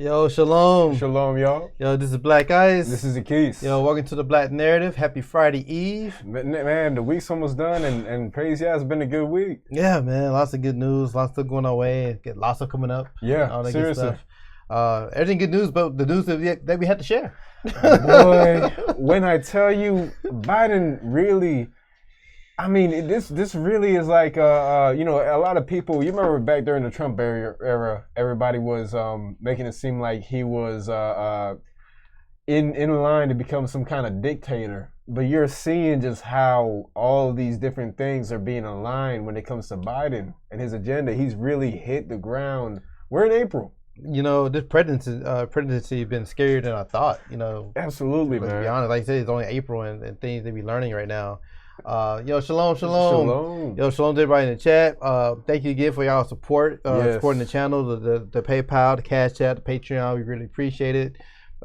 Yo, shalom. Shalom, y'all. Yo, this is Black Ice. This is Akis. Yo, welcome to the Black Narrative. Happy Friday Eve. Man, the week's almost done, and praise yeah, it's been a good week. Yeah, man, lots of good news, lots of going our way, get lots of coming up. Yeah, all that seriously. Good stuff. Everything good news, but the news that we had to share. Boy, when I tell you, Biden really, I mean, this really is like, a lot of people, you remember back during the Trump era, everybody was making it seem like he was in line to become some kind of dictator. But you're seeing just how all of these different things are being aligned when it comes to Biden and his agenda. He's really hit the ground. We're in April. You know, this presidency has been scarier than I thought, you know. Absolutely, man. To be honest, like I said, it's only April and things they be learning right now. Yo, shalom. Yo, shalom to everybody in the chat. Thank you again for y'all support, supporting the channel, the PayPal, the Cash App, the Patreon. We really appreciate it.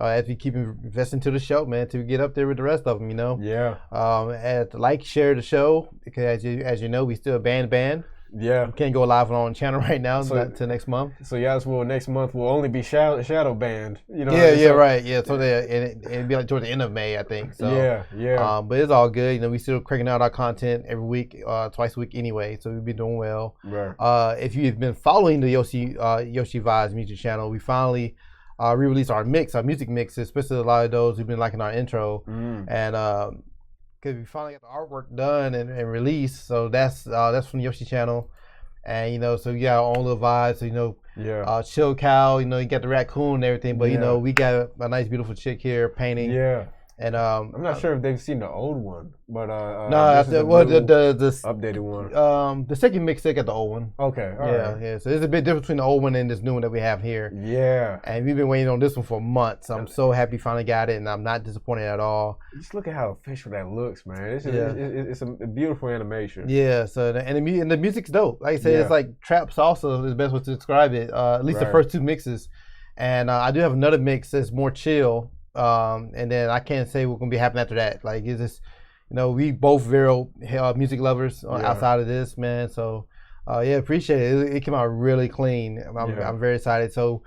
As we keep investing to the show, man, to get up there with the rest of them, you know. Yeah. Share the show, because as you know, we still a band. Yeah. We can't go live on our own channel right now until next month. So yes, next month we'll only be shadow banned. You know. Right. Yeah. So it'd be like towards the end of May, I think. So yeah. But it's all good. You know, we still cranking out our content every week, twice a week anyway. So we've been doing well. Right. If you've been following the Yoshi Vibes music channel, we finally re-released our music mixes, especially a lot of those who've been liking our intro. And because we finally got the artwork done and released, so that's from the Yoshi channel, and you know, so we got our own little vibes. So you know, Chill Cow, you know, you got the raccoon and everything, but you know, we got a nice, beautiful chick here painting. Yeah. And I'm not sure if they've seen the old one, but the updated one. The second mix they got the old one. Okay, yeah. So there's a bit difference between the old one and this new one that we have here. Yeah. And we've been waiting on this one for months. I'm so happy finally got it, and I'm not disappointed at all. Just look at how official that looks, man. It's a beautiful animation. Yeah. So the music's dope. Like I said, it's like trap salsa is the best way to describe it. At least the first two mixes, and I do have another mix that's more chill. And then I can't say what's gonna be happening after that. Like, it's just, you know, we both very music lovers outside of this, man. So, appreciate it. It came out really clean. I'm very excited. So,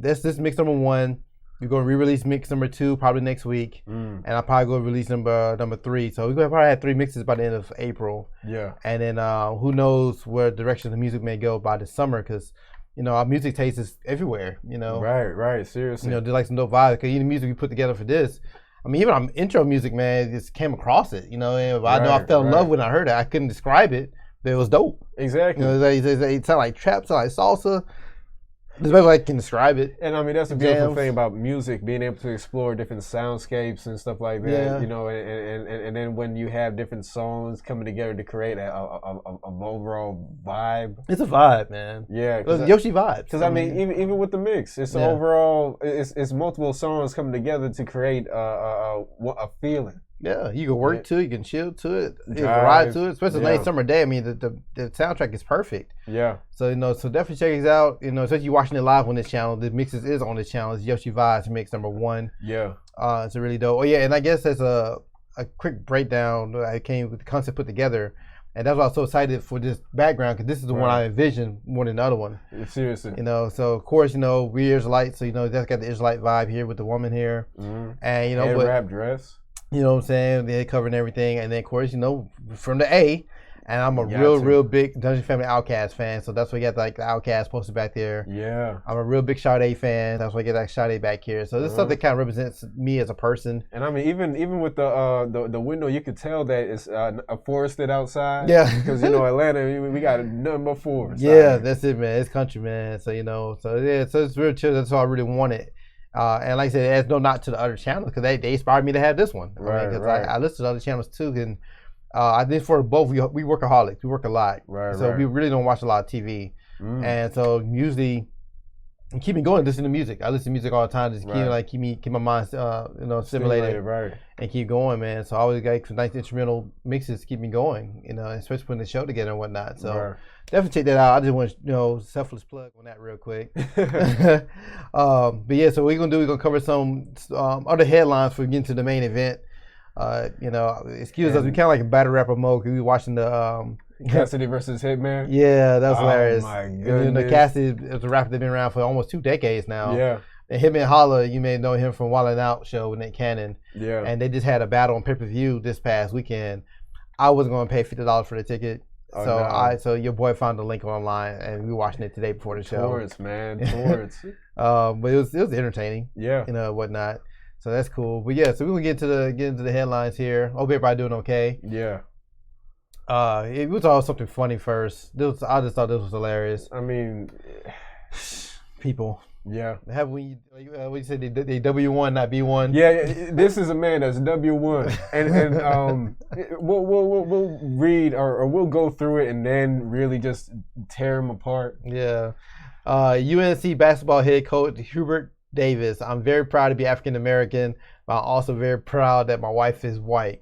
this mix number 1. We're gonna re-release mix number 2 probably next week, and I'll probably go release number 3. So we're gonna probably have 3 mixes by the end of April. Yeah. And then who knows where direction the music may go by the summer, because you know, our music taste is everywhere, you know. Right, seriously. You know, there's like some dope vibes, because even the music we put together for this, I mean, even our intro music, man, just came across it, you know. And I know I fell in love when I heard it. I couldn't describe it, but it was dope. Exactly. You know, it sounded like trap, sounded like salsa. There's no way I can describe it. And I mean, that's a beautiful thing about music, being able to explore different soundscapes and stuff like that. Yeah. You know, and then when you have different songs coming together to create an overall vibe. It's a vibe, man. Yeah. Yoshi vibes. Because I mean, even with the mix, it's overall, it's multiple songs coming together to create a feeling. Yeah, you can work to it, you can chill to it, you can ride to it, especially late summer day. I mean, the soundtrack is perfect. Yeah. So, you know, so definitely check it out. You know, especially you watching it live on this channel. The mixes is on this channel. It's Yoshi Vibes mix number 1. Yeah. It's a really dope. Oh yeah, and I guess there's a quick breakdown. I came with the concept put together, and that's why I was so excited for this background, because this is the one I envisioned more than the other one. Seriously. You know, so of course, you know, we Israelite, so you know that's got the Israelite vibe here with the woman here, and you know, and wrap dress. You know what I'm saying? They're covering everything. And then, of course, you know, from the A, and I'm a real big Dungeon Family Outkast fan. So that's why you got like the Outkast posted back there. Yeah. I'm a real big Sade fan. That's why I get that Sade back here. So this is stuff that kind of represents me as a person. And I mean, even with the window, you could tell that it's forested outside. Yeah. Because, you know, Atlanta, we got nothing but forest. Yeah, that's it, man. It's country, man. So, you know, so it's real chill. That's all I really wanted. And like I said, there's no knock to the other channels, because they inspired me to have this one. I listen to other channels too, and I think for both we workaholics, we work a lot, so we really don't watch a lot of TV, and so usually keep me going. Listen to music. I listen to music all the time, just keep my mind stimulated, and keep going, man. So I always got some nice instrumental mixes to keep me going, you know, especially putting the show together and whatnot. So. Definitely check that out. I just want to, you know, selfless plug on that real quick. But yeah, so we're gonna cover some other headlines before we get into the main event. You know, excuse us, we kind of like a battle rapper mode, because we were watching the Cassidy versus Hitman. Yeah, that was hilarious. Oh my And, goodness. Cassidy is a rapper that's been around for almost 2 decades now. Yeah. And him and Holla, you may know him from Wildin' Out show with Nick Cannon. Yeah. And they just had a battle on pay-per-view this past weekend. I wasn't going to pay $50 for the ticket. So your boy found the link online, and we were watching it today before the show. Towards, man. Towards. But it was entertaining. Yeah. Whatnot. So that's cool. But yeah, so we will get into the headlines here. Hope everybody doing okay. Yeah. It was all something funny first. I just thought this was hilarious. I mean, people. Yeah. Have we? What you said? They W1, not B1. Yeah. This is a man that's W1, and we'll read or we'll go through it and then really just tear him apart. Yeah. UNC basketball head coach Hubert Davis. I'm very proud to be African American, but I'm also very proud that my wife is white.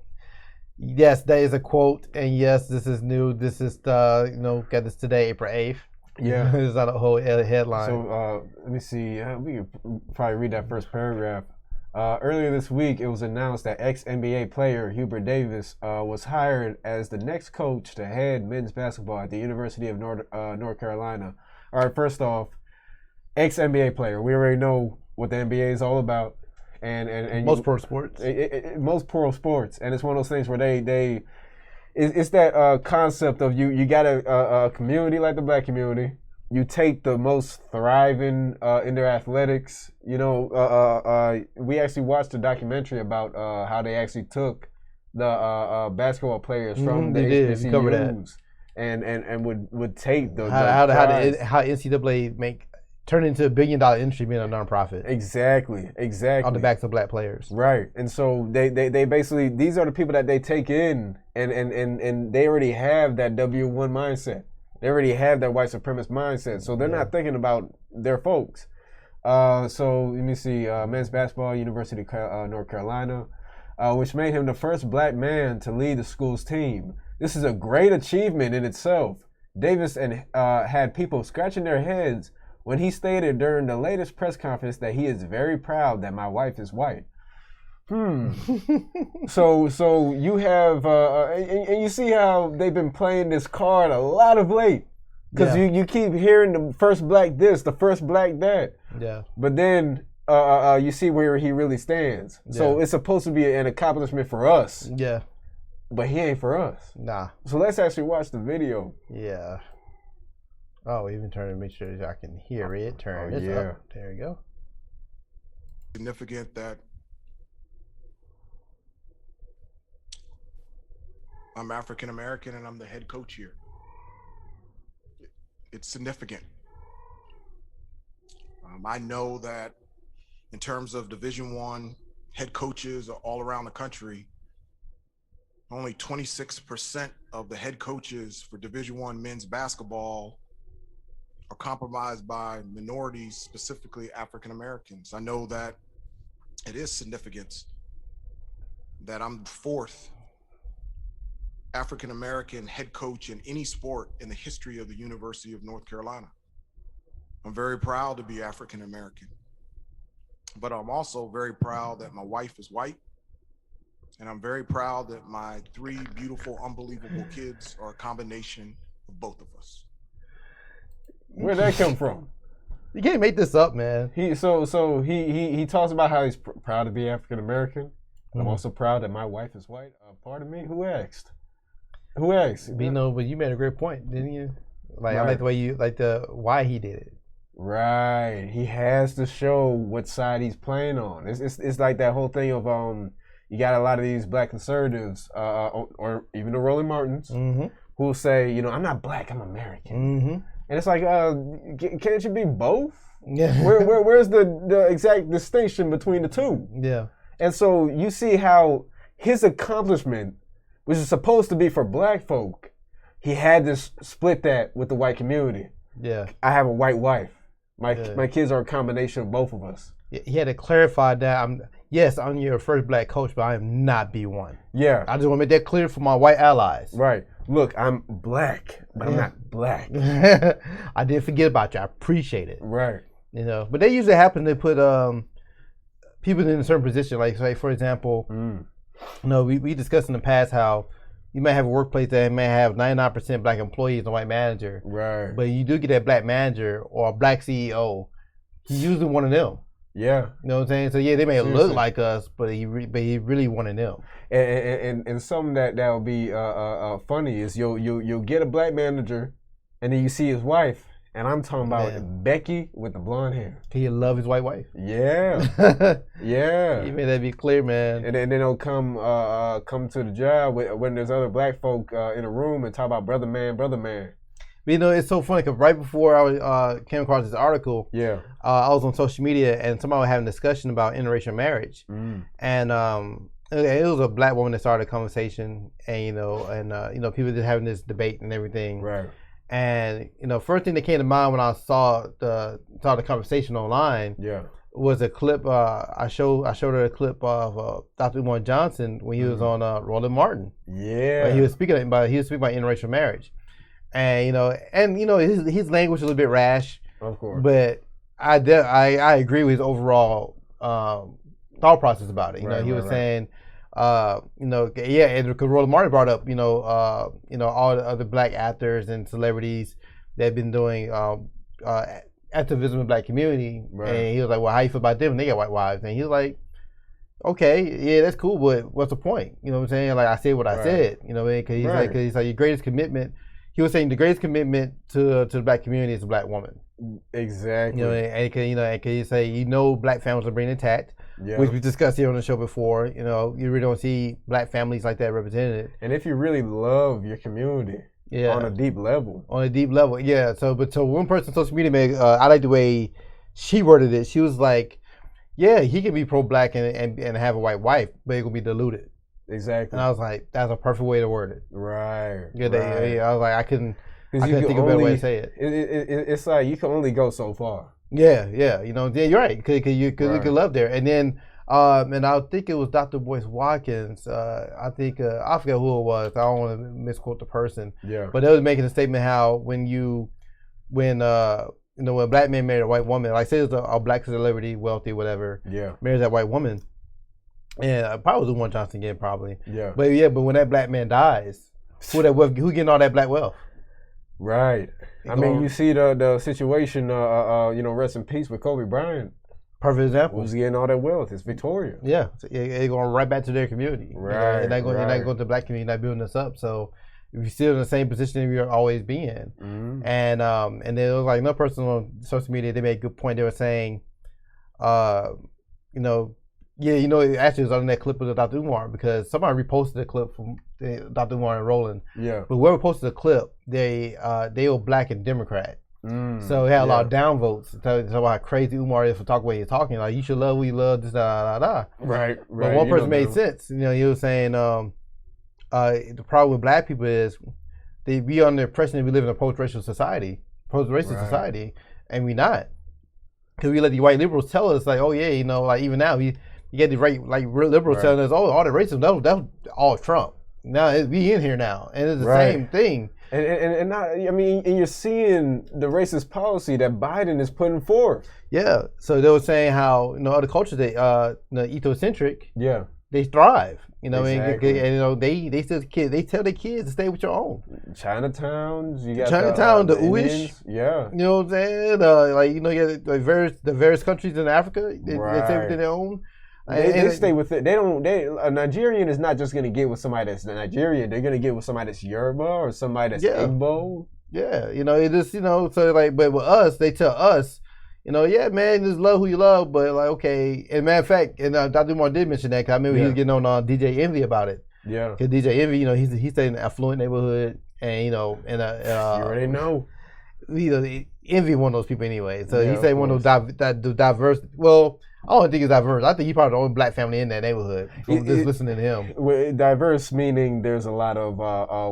Yes, that is a quote, and yes, this is new. This is got this today, April 8th. Yeah. It's not a whole headline. So let me see. We could probably read that first paragraph. Earlier this week, it was announced that ex-NBA player Hubert Davis was hired as the next coach to head men's basketball at the University of North Carolina. All right, first off, ex-NBA player. We already know what the NBA is all about. And most pro sports. Most pro sports. And it's one of those things where it's that concept of you got a community like the black community. You take the most thriving in their athletics. We actually watched a documentary about how they actually took the basketball players from the HBCUs and would take the how NCAA turn into $1 billion industry being a nonprofit. Exactly. On the backs of black players. Right. And so they basically, these are the people that they take in and they already have that W1 mindset. They already have that white supremacist mindset. So they're not thinking about their folks. So let me see, men's basketball, University of North Carolina, which made him the first black man to lead the school's team. This is a great achievement in itself. Davis had people scratching their heads when he stated during the latest press conference that he is very proud that my wife is white. So you have, and you see how they've been playing this card a lot of late. Because you keep hearing the first black this, the first black that. Yeah. But then you see where he really stands. Yeah. So it's supposed to be an accomplishment for us. Yeah. But he ain't for us. Nah. So let's actually watch the video. Yeah. Oh, even turn to make sure I can hear it. Turn this up. There you go. Significant that I'm African American and I'm the head coach here. It's significant. I know that in terms of Division I head coaches all around the country, only 26% of the head coaches for Division I men's basketball are compromised by minorities, specifically African Americans. I know that it is significant that I'm the fourth African American head coach in any sport in the history of the University of North Carolina. I'm very proud to be African American, but I'm also very proud that my wife is white, and I'm very proud that my 3 beautiful, unbelievable kids are a combination of both of us. Where'd that come from? You can't make this up, man. He talks about how he's proud to be African American. I'm also proud that my wife is white. Pardon me, who asked? Who asked? But you made a great point, didn't you? Like, right. I like the way you why he did it. Right. He has to show what side he's playing on. It's like that whole thing of you got a lot of these black conservatives or even the Rolling Martins who will say, I'm not black, I'm American. And it's like, can't you be both? Yeah. Where's the exact distinction between the two? Yeah. And so you see how his accomplishment, which is supposed to be for black folk, he had to split that with the white community. Yeah. I have a white wife. My kids are a combination of both of us. He had to clarify that I'm your first black coach, but I am not B1. Yeah. I just want to make that clear for my white allies. Right. Look, I'm black, but I'm not black. I didn't forget about you. I appreciate it. Right. But they usually happen to put people in a certain position. Like, say, for example, we discussed in the past how you may have a workplace that may have 99% black employees and a white manager. Right. But you do get that black manager or a black CEO. He's usually one of them. Yeah. You know what I'm saying? So yeah, they may look like us, but he really one of them. And something that will be funny is you'll get a black manager, and then you see his wife, and I'm talking about Becky with the blonde hair. He love his white wife. Yeah. Yeah. You made that be clear, man. And then they'll come to the job when there's other black folk in a room and talk about brother man. But, you know, it's so funny because right before I came across this article, I was on social media and somebody was having a discussion about interracial marriage, and it was a black woman that started a conversation, and you know, people just having this debate and everything, right? And you know, first thing that came to mind when I saw the conversation online, was a clip. I showed her a clip of Dr. Umar Johnson when he was on Roland Martin. Yeah, he was speaking about interracial marriage. And you know, his language is a little bit rash, of course. But I agree with his overall thought process about it. You know, he was saying, you know, because Roland Martin brought up, you know, all the other black actors and celebrities that have been doing activism in the black community, and he was like, well, how you feel about them? They got white wives, and he was like, okay, yeah, that's cool, but what's the point? You know what I'm saying? Like I said what I said, you know, because he's like your greatest commitment. He was saying the greatest commitment to the black community is a black woman. Exactly. You know, and can you say black families are being attacked, which we discussed here on the show before. You know, you really don't see black families like that represented. And if you really love your community, on a deep level. So one person on social media, I like the way she worded it. She was like, yeah, he can be pro-black and have a white wife, but it will be diluted. Exactly. And I was like, that's a perfect way to word it. Right. Yeah, I was like, I couldn't think of a better way to say it. It's like you can only go so far. Yeah, you know, you're right, because you could love there. And then, and I think it was Dr. Boyce Watkins. I think I forget who it was. I don't want to misquote the person. Yeah. But they was making a statement how when black men marry a white woman, like say it's a black celebrity, wealthy, whatever, marries that white woman. And probably was Umar Johnson again, probably. Yeah. But when that black man dies, who getting all that black wealth? Right. I mean, you see the situation, you know, rest in peace with Kobe Bryant. Perfect example. Who's getting all that wealth? It's Victoria. Yeah. So it's going right back to their community. Right. They're not going to the black community, not building this up. So if you're still in the same position you're always been. Mm-hmm. And then it was like another person on social media, they made a good point. They were saying, you know, actually it was on that clip of Dr. Umar because somebody reposted the clip from Dr. Umar and Roland. Yeah. But whoever posted the clip, they were black and Democrat. So he had a lot of downvotes. Talking about how crazy Umar is for talking the way he's talking. Like, you should love who you love, this, Right. But one person made sense. You know, he was saying the problem with black people is they be under the impression that we live in a post-racist society, and we not. Because we let the white liberals tell us, like, oh yeah, you know, like even now, you get the real liberals telling us, oh, all the racism, that was all Trump. Now we in here now, and it's the same thing. And not, I mean, and you're seeing the racist policy that Biden is putting forth. Yeah. So they were saying how, you know, other cultures, they ecocentric. Yeah. They thrive. You know, exactly. and you know, they tell their kids to stay with your own. Chinatowns, you got the Uish. Yeah. You know what I'm saying? Like, you know, you got the various countries in Africa, they stay within their own. They stay with it. A Nigerian is not just gonna get with somebody that's Nigerian. They're gonna get with somebody that's Yoruba or somebody that's Igbo. Yeah, you know, it just, you know, so like, but with us, they tell us, you know, yeah, man, just love who you love, but like, okay. And matter of fact, and Dr. Umar did mention that, because I remember he was getting on DJ Envy about it. Yeah. Because DJ Envy, you know, he stayed in an affluent neighborhood, and you know, you already know. You know, Envy one of those people anyway. So he said one of those diverse. Well, I don't think he's diverse. I think he's probably the only black family in that neighborhood. Just listening to him. Diverse meaning there's a lot of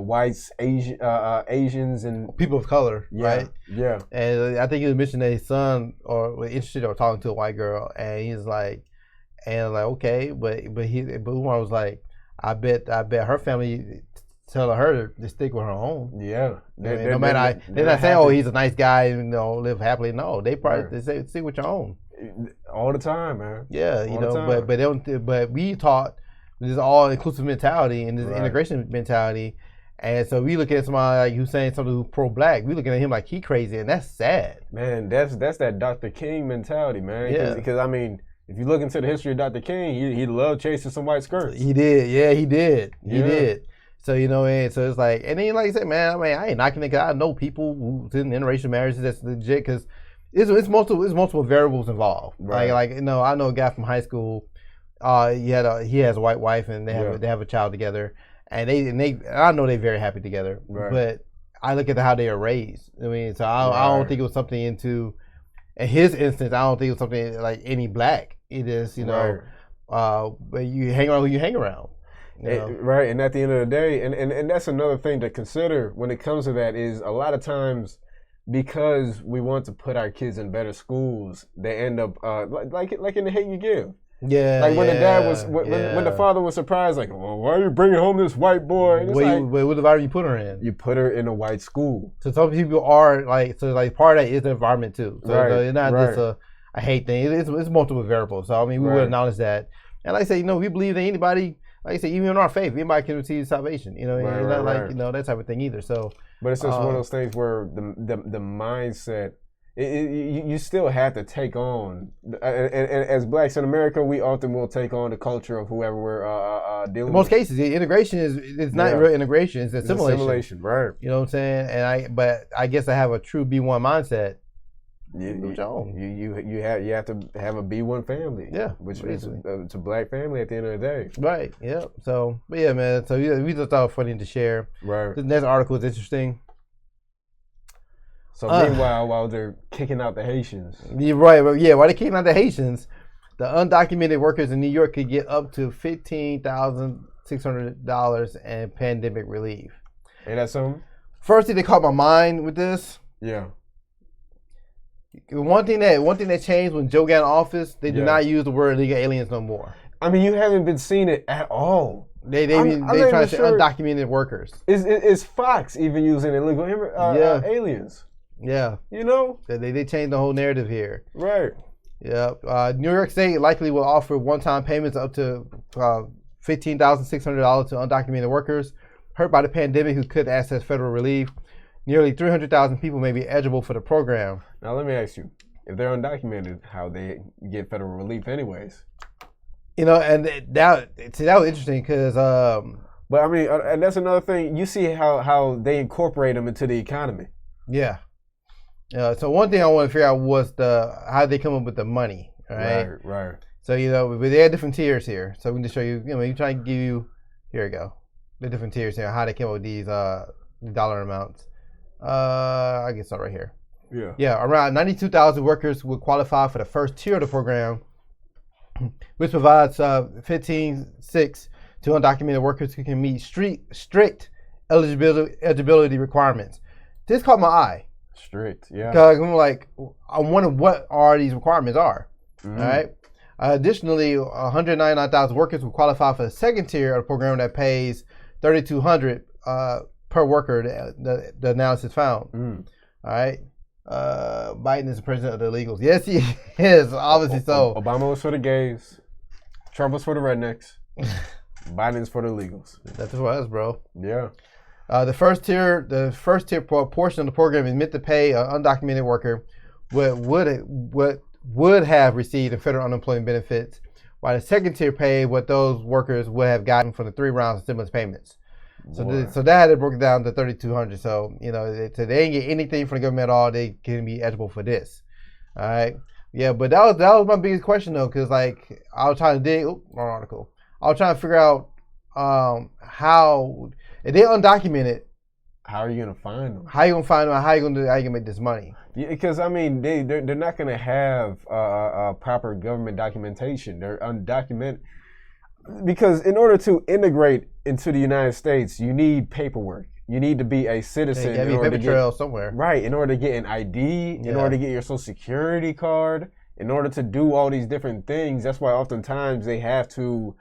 whites, Asians, and people of color, right? Yeah. And I think he was mentioning that his son was interested or talking to a white girl, and he's like, okay, but Umar was like, I bet her family telling her to stick with her own. Yeah. No matter, they're not saying, oh, he's a nice guy and, you know, live happily. No, they probably they say stick with your own. All the time, man. Yeah, you know, but they don't. But we taught this all-inclusive mentality and this integration mentality. And so we look at somebody like who's saying something who's pro-black. We looking at him like he crazy, and that's sad. Man, that's that Dr. King mentality, man. Yeah. Because I mean, if you look into the history of Dr. King, he loved chasing some white skirts. He did, yeah, he did. So and so it's like, and then like I said, man, I mean, I ain't knocking it because I know people who's in interracial marriages that's legit because it's multiple variables involved. Right. Like I know a guy from high school. He has a white wife and they have a child together. And I know they're very happy together, but I look at how they are raised. I mean, so I don't think it was something in his instance. I don't think it was something like any black. It is, but you hang around who you hang around. Right, and at the end of the day, and that's another thing to consider when it comes to that is a lot of times because we want to put our kids in better schools, they end up like in The Hate U Give. Yeah, like when the dad was when the father was surprised, like, well, why are you bringing home this white boy? And what environment you put her in? You put her in a white school. So some people are like part of that is the environment too. So it's not just a hate thing. It's multiple variables. So I mean, we would acknowledge that. And like I say, we believe that anybody, like I say, even in our faith, anybody can receive salvation. That type of thing either. So, but it's just one of those things where the mindset. You still have to take on, and as blacks in America, we often will take on the culture of whoever we're dealing with. In most cases, the integration it's not real integration; it's assimilation. Right? You know what I'm saying? And but I guess I have a true B1 mindset. You have to have a B1 family. Yeah, which is it's a black family at the end of the day. Right. Yeah. So, but yeah, man. So we just thought it was funny to share. Right. The next article is interesting. So meanwhile, while they're kicking out the Haitians. You're right. Well, yeah, while they're kicking out the Haitians, the undocumented workers in New York could get up to $15,600 in pandemic relief. Ain't that something? First thing that caught my mind with this. Yeah. One thing that changed when Joe got in office, they do not use the word illegal aliens no more. I mean, you haven't been seeing it at all. They try to say undocumented workers. Is Fox even using illegal aliens? Yeah. They changed the whole narrative here. Right. Yeah. New York State likely will offer one-time payments up to $15,600 to undocumented workers hurt by the pandemic who could access federal relief. Nearly 300,000 people may be eligible for the program. Now let me ask you, if they're undocumented, how they get federal relief anyways? And that was interesting because. But I mean, and that's another thing. You see how they incorporate them into the economy. Yeah. So one thing I want to figure out was how they come up with the money, right? Right. So but they had different tiers here. So we can just show you. You try to give you. Here we go. The different tiers here. How they came up with these dollar amounts. I guess right here. Yeah. Yeah. Around 92,000 workers would qualify for the first tier of the program, which provides $15,600 to undocumented workers who can meet strict eligibility requirements. This caught my eye. Strict, yeah. Because I'm like, I wonder what are these requirements are. Mm-hmm. All right. Additionally, 199,000 workers will qualify for the second tier of the program that pays $3,200 per worker. The analysis found. Mm. All right. Biden is the president of the illegals. Yes, he is. Obviously so. Obama was for the gays. Trump was for the rednecks. Biden's for the illegals. That's for us, bro. Yeah. The first tier portion of the program is meant to pay an undocumented worker what would have received the federal unemployment benefits, while the second tier paid what those workers would have gotten from the 3 rounds of stimulus payments. So that had it broken down to $3,200. So so they ain't get anything from the government at all. They can be eligible for this. All right. Yeah, but that was my biggest question though, because like I was trying to dig. Wrong article. I was trying to figure out how. If they're undocumented, how are you gonna find them? How you gonna find them? How you gonna make this money? Yeah, because I mean, they're not gonna have proper government documentation. They're undocumented because in order to integrate into the United States, you need paperwork. You need to be a citizen. Yeah, paper trail somewhere. Right, in order to get an ID, in order to get your social security card, in order to do all these different things. That's why oftentimes they have to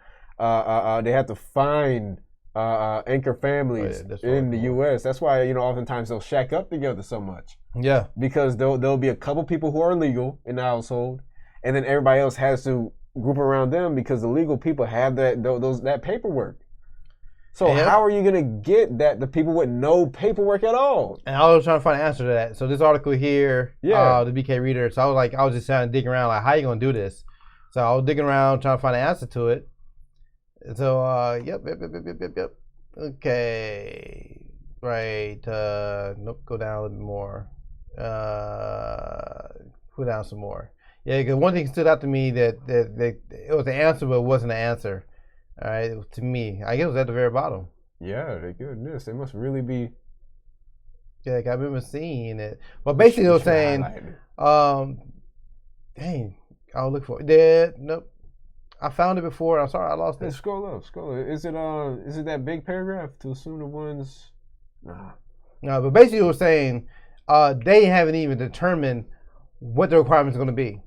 find anchor families in the U.S. That's why oftentimes they'll shack up together so much. Yeah, because there'll be a couple people who are illegal in the household, and then everybody else has to group around them because the legal people have that paperwork. So how are you gonna get the people with no paperwork at all? And I was trying to find an answer to that. So this article here, the BK Reader. So I was just trying to dig around, like, how you gonna do this? So I was digging around trying to find an answer to it. So yep. Okay, right. Nope. Go down a little bit more. Go down some more. Yeah, because one thing stood out to me that it was an answer, but it wasn't an answer. All right, to me, I guess it was at the very bottom. Yeah, they goodness, they must really be. Yeah, I remember seeing it. But basically, it was saying, dang, I'll look for it. Nope, I found it before. I'm sorry, I lost it. Scroll up. Is it that big paragraph? To assume the ones. Nah. No, but basically, it was saying they haven't even determined what the requirements are going to be.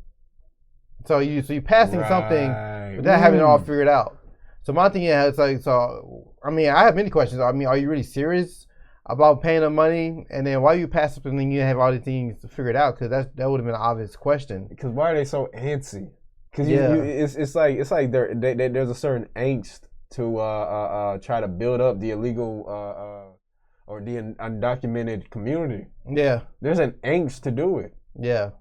So you're passing something without having it all figured out. So my thing is, like, I have many questions. I mean, are you really serious about paying them money? And then why you pass something and you have all these things figured out? Because that would have been an obvious question. Because why are they so antsy? Because it's like there's a certain angst to try to build up the illegal or the undocumented community. Yeah, there's an angst to do it. Yeah,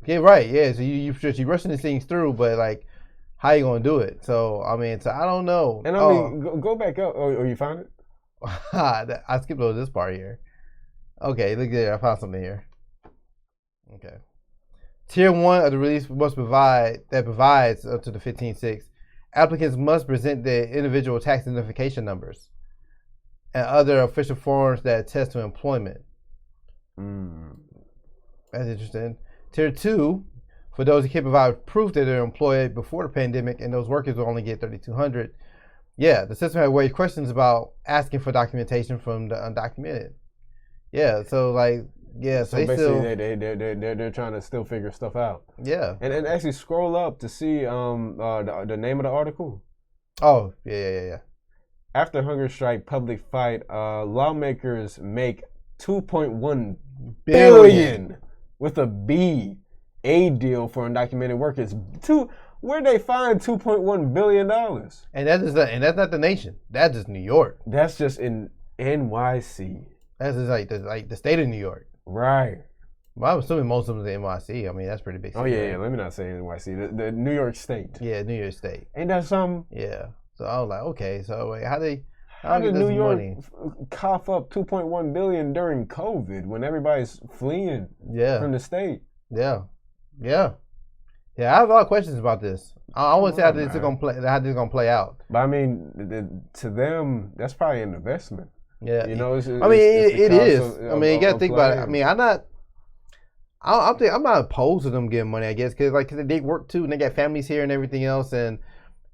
right. Yeah, so you're rushing these things through, but like, how you gonna do it? So I don't know. And I mean, go back up. Oh, you found it? I skipped over this part here. Okay, look there. I found something here. Okay. Tier 1 of the release must provides up to the 15-6. Applicants must present their individual tax identification numbers and other official forms that attest to employment. That's interesting. Tier 2, for those who can provide proof that they're employed before the pandemic, and those workers will only get $3,200. Yeah, the system had raised questions about asking for documentation from the undocumented. Yeah, so like, yeah, so basically they're trying to still figure stuff out. Yeah, and actually scroll up to see the name of the article. Oh, yeah. After hunger strike, public fight, lawmakers make $2.1 billion with a B aid deal for undocumented workers. Where'd they find $2.1 billion? And that's not the nation. That's just New York. That's just in NYC. That's just like the state of New York. Right. Well, I'm assuming most of them is NYC. I mean, that's pretty big. Oh yeah. Let me not say NYC. The New York State. Yeah, New York State. Ain't that something? Yeah. So I was like, okay. So wait, how did New York cough up $2.1 billion during COVID when everybody's fleeing from the state? Yeah. I have a lot of questions about this. I want to see how this is gonna play out. But I mean, to them, that's probably an investment. Yeah, you know. It is. You got to think about it. I mean, I'm not opposed to them getting money. I guess because they work too, and they got families here and everything else, and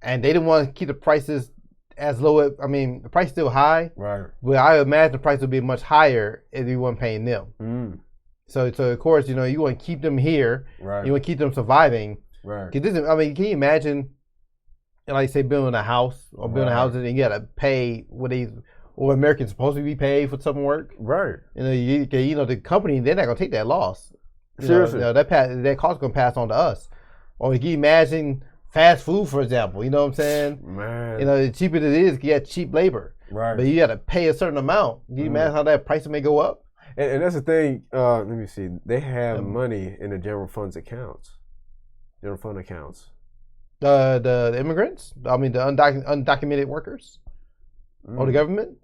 they didn't want to keep the prices as low. The price is still high. Right. But I imagine the price would be much higher if you weren't paying them. So of course, you want to keep them here. Right. You want to keep them surviving. Right. Can you imagine, like, say, building a house or building houses, and you got to pay what Americans supposed to be paid for some work? Right. The company, they're not gonna take that loss. Seriously. That cost gonna pass on to us. Or can you imagine fast food, for example? You know what I'm saying? Man. The cheaper it is, you get cheap labor. Right. But you got to pay a certain amount. Can you imagine how that price may go up? And that's the thing. Let me see. They have money in the general fund accounts. The immigrants? The undocumented workers? Or the government?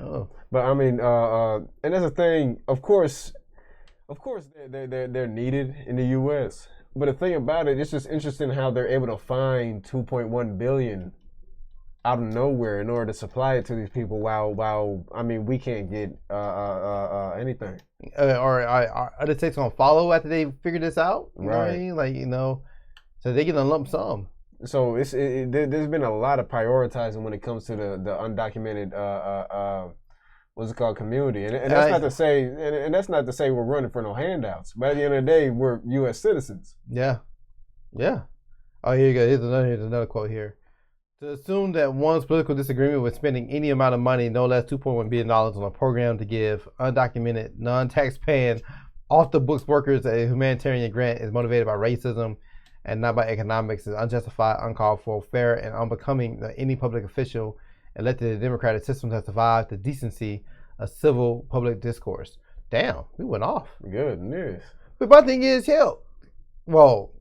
Oh. But and that's the thing. Of course, they're needed in the U.S. But the thing about it, it's just interesting how they're able to find $2.1 billion out of nowhere in order to supply it to these people. While we can't get anything. Are other states gonna follow after they figure this out? You know what I mean? So they get a lump sum. So there's been a lot of prioritizing when it comes to the undocumented what's it called, community, and that's not to say, and that's not to say we're running for no handouts. But at the end of the day, we're U.S. citizens. Yeah. Oh, here you go. Here's another quote here. To assume that one's political disagreement with spending any amount of money, no less $2.1 billion on a program to give undocumented, non-tax-paying, off-the-books workers a humanitarian grant is motivated by racism and not by economics is unjustified, uncalled for, fair, and unbecoming any public official elected in a democratic system has survived the decency of civil public discourse. Damn, we went off. Good news. But my thing is, hell, well,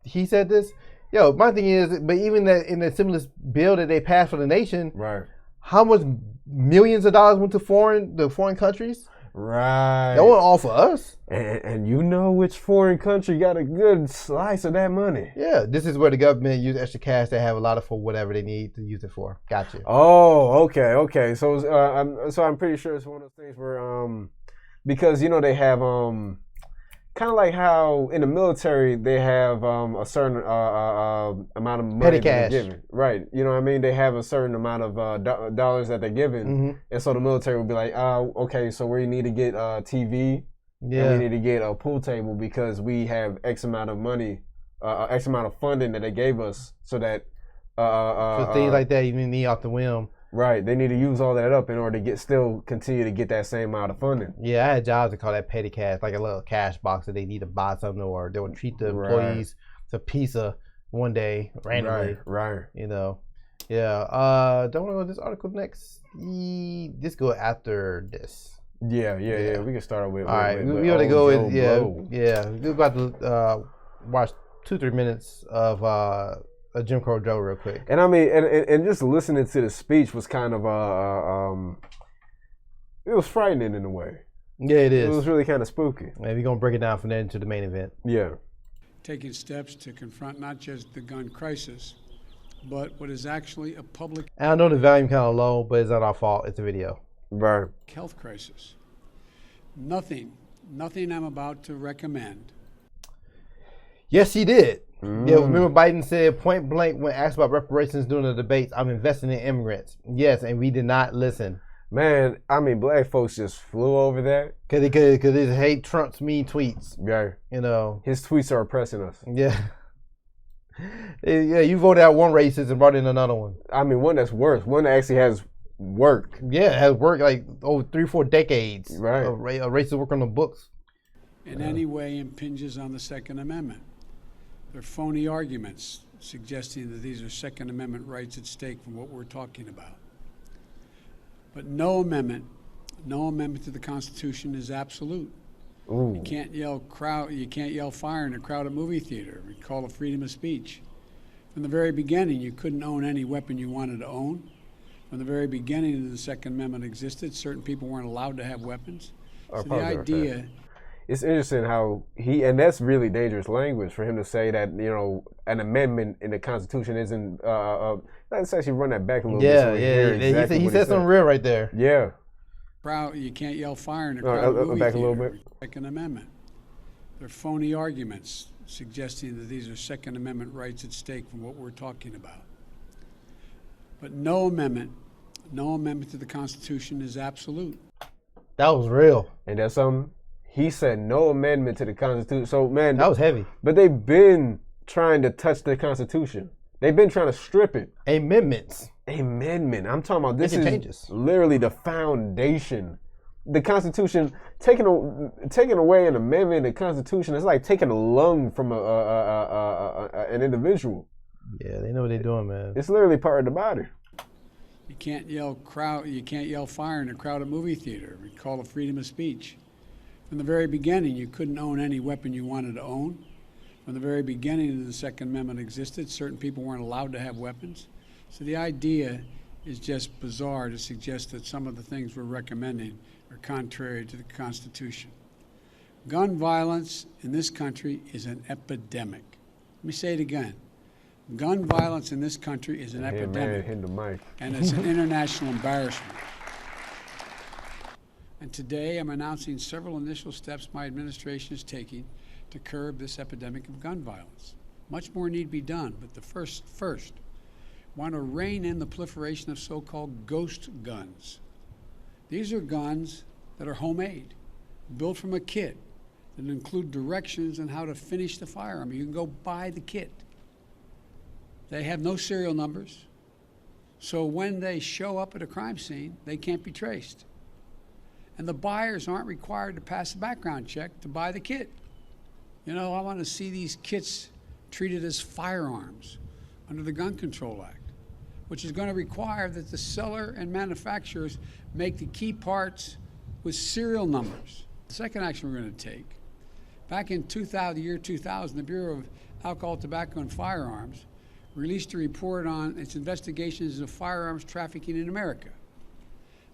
he said this. Yo, my thing is, but even that in the stimulus bill that they passed for the nation, right? How much millions of dollars went to foreign countries? Right. That wasn't all for us. And you know which foreign country got a good slice of that money. Yeah, this is where the government use extra cash. They have a lot of for whatever they need to use it for. Gotcha. Oh, okay. So, I'm pretty sure it's one of those things where, because they have kind of like how in the military they have a certain amount of money petty that they're cash. giving. Right. You know what I mean? They have a certain amount of dollars that they're giving. Mm-hmm. And so the military will be like, okay, so we need to get TV. Yeah. And we need to get a pool table because we have X amount of money, X amount of funding that they gave us so that... for things like that, you need off the whim. Right, they need to use all that up in order to still continue to get that same amount of funding. Yeah, I had jobs that call that petty cash, like a little cash box that they need to buy something, or they would treat the employees to pizza one day randomly. Right. Yeah. Don't want to go to this article next. This go after this. Yeah. We can start with. All right, we ought to go with yeah. We're about to watch 2-3 minutes of a Jim Crow Joe real quick. And I mean, and just listening to the speech was kind of it was frightening in a way. Yeah, it is. It was really kind of spooky. And we're gonna break it down from there into the main event. Yeah. Taking steps to confront not just the gun crisis, but what is actually a public And I know the volume kind of low, but it's not our fault. It's a video. Right. health crisis. Nothing I'm about to recommend. Yes, he did. Yeah, remember Biden said point blank when asked about reparations during the debates, I'm investing in immigrants. Yes, and we did not listen. Man, I mean, black folks just flew over that. Cause they hate Trump's mean tweets. Yeah. His tweets are oppressing us. Yeah. Yeah, you voted out one racist and brought in another one. I mean, one that's worse. One that actually has work. Yeah, it has worked like over 3-4 decades. Right. Of racist work on the books. In any way impinges on the Second Amendment. They're phony arguments suggesting that these are Second Amendment rights at stake from what we're talking about. But no amendment to the Constitution is absolute. Ooh. You can't yell fire in a crowded movie theater. We call it freedom of speech. From the very beginning, you couldn't own any weapon you wanted to own. From the very beginning the Second Amendment existed, certain people weren't allowed to have weapons. So the idea... It's interesting how and that's really dangerous language for him to say that, an amendment in the Constitution isn't, let's actually run that back a little bit. So he said something real right there. Yeah. You can't yell fire in a crowded movie back theater. A little bit. Second Amendment. They're phony arguments suggesting that these are Second Amendment rights at stake from what we're talking about. But no amendment to the Constitution is absolute. That was real. And that's something. He said no amendment to the Constitution. So, man. That was heavy. But they've been trying to touch the Constitution. They've been trying to strip it. Amendments. Amendment. I'm talking about this is changes. Literally the foundation. The Constitution, taking away an amendment in the Constitution, it's like taking a lung from an individual. Yeah, they know what they're doing, man. It's literally part of the body. You can't yell fire in a crowded movie theater. We call it freedom of speech. From the very beginning, you couldn't own any weapon you wanted to own. From the very beginning the Second Amendment existed, certain people weren't allowed to have weapons. So the idea is just bizarre to suggest that some of the things we're recommending are contrary to the Constitution. Gun violence in this country is an epidemic. Let me say it again. Gun violence in this country is an epidemic. Man, hit the mic. And it's an international embarrassment. And today I'm announcing several initial steps my administration is taking to curb this epidemic of gun violence. Much more need be done, but the first, want to rein in the proliferation of so-called ghost guns. These are guns that are homemade, built from a kit, that include directions on how to finish the firearm. You can go buy the kit. They have no serial numbers, so when they show up at a crime scene, they can't be traced. And the buyers aren't required to pass a background check to buy the kit. I want to see these kits treated as firearms under the Gun Control Act, which is going to require that the seller and manufacturers make the key parts with serial numbers. The second action we're going to take, back in the year 2000, the Bureau of Alcohol, Tobacco, and Firearms released a report on its investigations of firearms trafficking in America.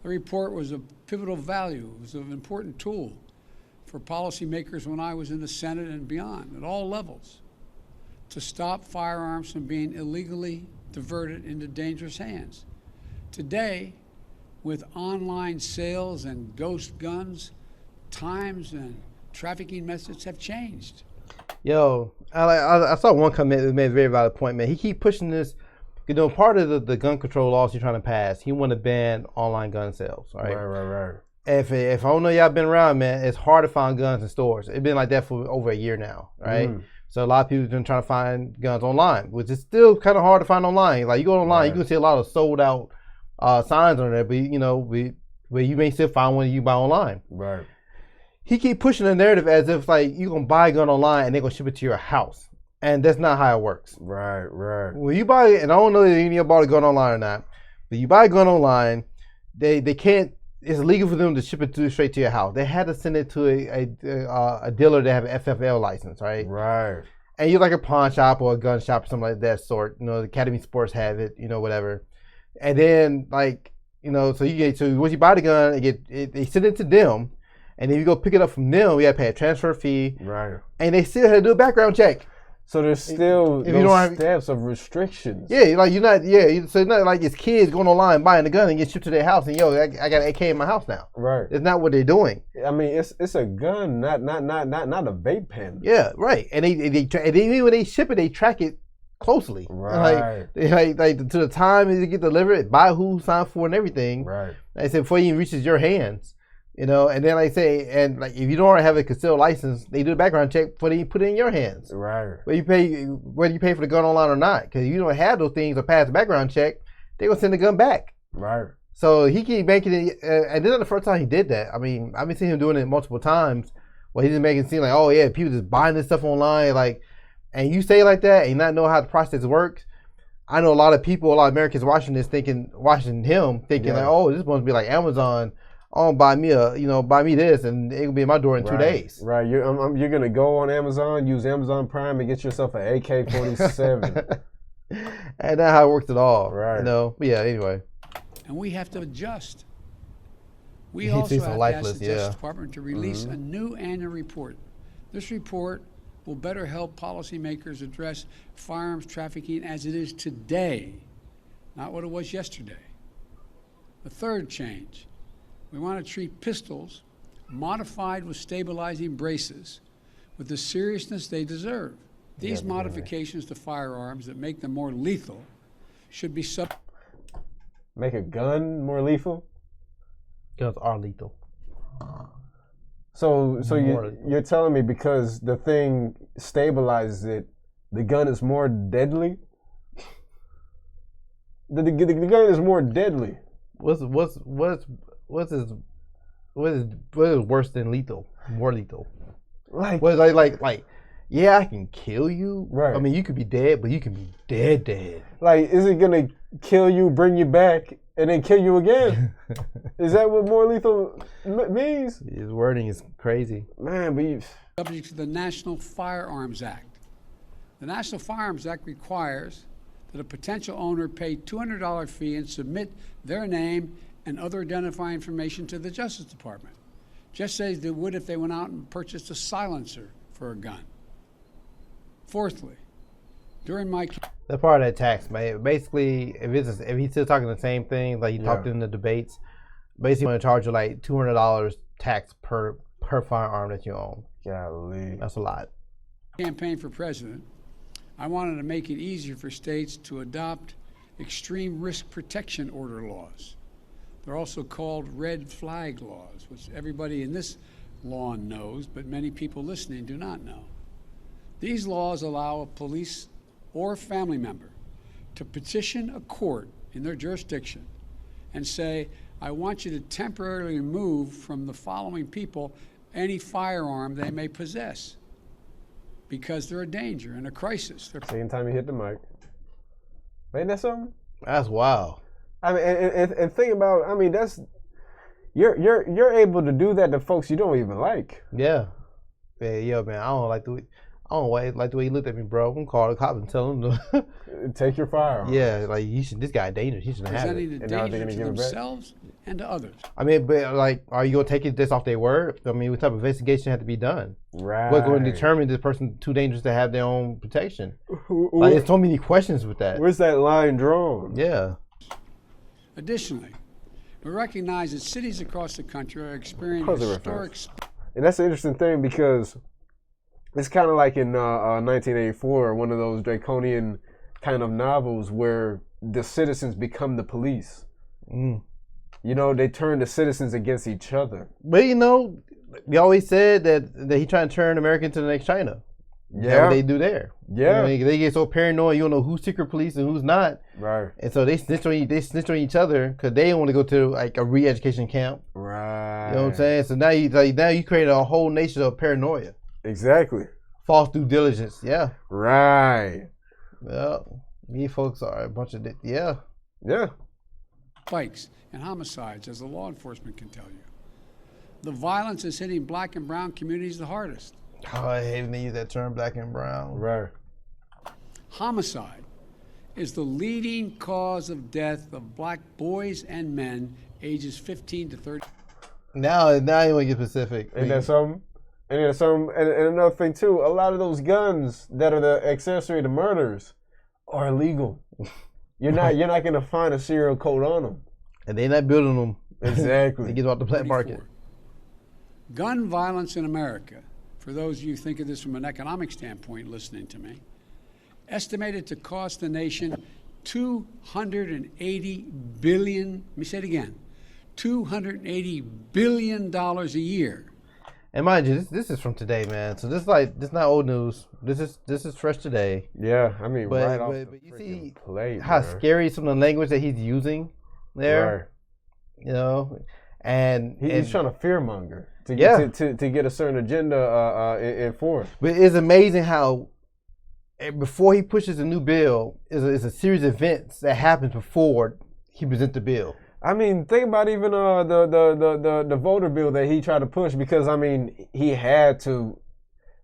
The report was of pivotal value. It was an important tool for policymakers when I was in the Senate and beyond, at all levels, to stop firearms from being illegally diverted into dangerous hands. Today, with online sales and ghost guns, times and trafficking methods have changed. Yo, I saw one comment that made a very valid point, man. He keep pushing this. You know, part of the gun control laws he's trying to pass, he want to ban online gun sales, right? Right. If I don't know y'all been around, man, it's hard to find guns in stores. It's been like that for over a year now, right? So a lot of people have been trying to find guns online, which is still kind of hard to find online. Like you go online, you can see a lot of sold out signs on there, but you know, but you may still find one you buy online. Right. He keep pushing the narrative as if like you gonna buy a gun online and they're gonna ship it to your house. And that's not how it works. Right. When you buy it, and I don't know if any of you bought a gun online or not, but you buy a gun online, they can't, it's illegal for them to ship it straight to your house. They had to send it to a dealer that have an FFL license, right? Right. And you're like a pawn shop or a gun shop or something like that sort. You know, the Academy Sports have it, you know, whatever. And then like, you know, so once you buy the gun, they send it to them. And then you go pick it up from them, we have to pay a transfer fee. Right. And they still had to do a background check. So there's still those steps of restrictions. Yeah, like you're not. Yeah, so it's not like it's kids going online buying a gun and get shipped to their house and I got an AK in my house now. Right. It's not what they're doing. I mean, it's a gun, not a vape pen. Yeah, right. And even when they ship it, they track it closely. Right. Like to the time it get delivered, by who, signed for, and everything. Right. I said before it even reaches your hands. You know, and then like say, and like if you don't have a concealed license, they do a background check before they put it in your hands. Right. Whether you pay for the gun online or not, because you don't have those things or pass the background check, they gonna send the gun back. Right. So he keep making it, and this is the first time he did that. I mean, I've been seeing him doing it multiple times, where he's just making it seem like, oh yeah, people just buying this stuff online, like, and you say like that and not know how the process works. I know a lot of Americans watching this thinking like, oh, this must be like Amazon. Oh, buy me this, and it'll be in my door in 2 days. Right, you're gonna go on Amazon, use Amazon Prime, and get yourself an AK-47. And that's how it works at all. Right. You know. But yeah. Anyway. And we have to adjust. We also have to ask the Justice Department to release a new annual report. This report will better help policymakers address firearms trafficking as it is today, not what it was yesterday. The third change. We want to treat pistols modified with stabilizing braces with the seriousness they deserve. These modifications to firearms that make them more lethal should be Make a gun more lethal? Guns are lethal. So you're telling me because the thing stabilizes it, the gun is more deadly? The gun is more deadly. What is worse than lethal? More lethal. Like yeah, I can kill you. Right. I mean, you could be dead, but you can be dead. Like, is it gonna kill you, bring you back, and then kill you again? Is that what more lethal means? His wording is crazy. Man, but you... Subject to the National Firearms Act. The National Firearms Act requires that a potential owner pay $200 fee and submit their name and other identifying information to the Justice Department, just as they would if they went out and purchased a silencer for a gun. Fourthly, during my... That's part of that tax, man. Basically, if he's still talking the same thing, like he talked in the debates, basically going to charge you like $200 tax per firearm that you own. Golly. That's a lot. Campaign for president, I wanted to make it easier for states to adopt extreme risk protection order laws. They're also called red flag laws, which everybody in this lawn knows, but many people listening do not know. These laws allow a police or family member to petition a court in their jurisdiction and say, I want you to temporarily remove from the following people any firearm they may possess. because they're a danger and a crisis. Same time you hit the mic. Ain't that something? That's wild. I mean, and think about, I mean, that's you're able to do that to folks you don't even like. Yeah. Yeah, yo, man, I don't like the way he looked at me, bro. I'm gonna call the cops and tell him to take your firearm. Yeah, like this guy dangerous. He shouldn't have it. Presenting the danger to themselves and to others. I mean, but like, are you gonna take it this off their word? I mean, what type of investigation had to be done? Right. What's going to determine this person too dangerous to have their own protection? Like, there's so many questions with that. Where's that line drawn? Yeah. Additionally, we recognize that cities across the country are experiencing historic. And that's an interesting thing because it's kind of like in 1984, one of those draconian kind of novels where the citizens become the police. You know, they turn the citizens against each other. But you know, we always said that he trying to turn America into the next China. Yeah, that's what they do there. Yeah, you know, they get so paranoid. You don't know who's secret police and who's not. Right. And so they snitch on each other because they don't want to go to like a re-education camp. Right. You know what I'm saying? So now you create a whole nation of paranoia. Exactly. False due diligence. Yeah. Right. Yeah. These folks are a bunch of yeah. Spikes and homicides, as the law enforcement can tell you. The violence is hitting black and brown communities the hardest. Oh, I hate when they use that term, black and brown. Right. Homicide is the leading cause of death of black boys and men ages 15 to 30. Now you want to get specific. Ain't that something? And another thing too, a lot of those guns that are the accessory to murders are illegal. You're not gonna find a serial code on them. And they're not building them. Exactly. They get off the black market. Gun violence in America, for those of you who think of this from an economic standpoint listening to me, estimated to cost the nation $280 billion, let me say it again, $280 billion a year. And mind you, this is from today, man. So this is not old news. This is fresh today. Yeah, I mean, right off but you see plate, how scary some of the language that he's using there. Right. You know, and he's trying to fearmonger to get to get a certain agenda enforced. But it's amazing how before he pushes a new bill, is a series of events that happens before he presents the bill. I mean, think about even the voter bill that he tried to push, because I mean he had to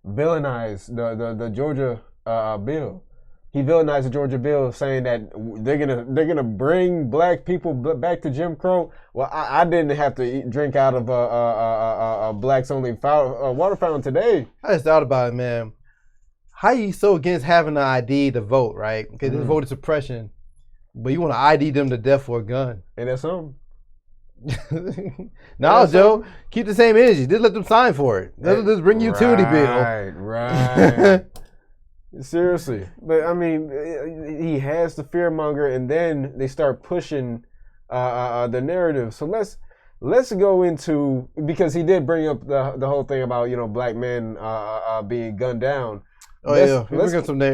villainize the Georgia bill. He villainized the Georgia bill, saying that they're gonna bring black people back to Jim Crow. Well, I didn't have to drink out of a blacks only water fountain today. I just thought about it, man. How you so against having an ID to vote, right? Because it's voter suppression. But you want to ID them to death for a gun. And that's something. No, Joe, keep the same energy. Just let them sign for it. Let's bring utility bill. Right. Seriously. But I mean, he has the fearmonger, and then they start pushing the narrative. So let's go into, because he did bring up the whole thing about, you know, black men being gunned down. Oh yeah,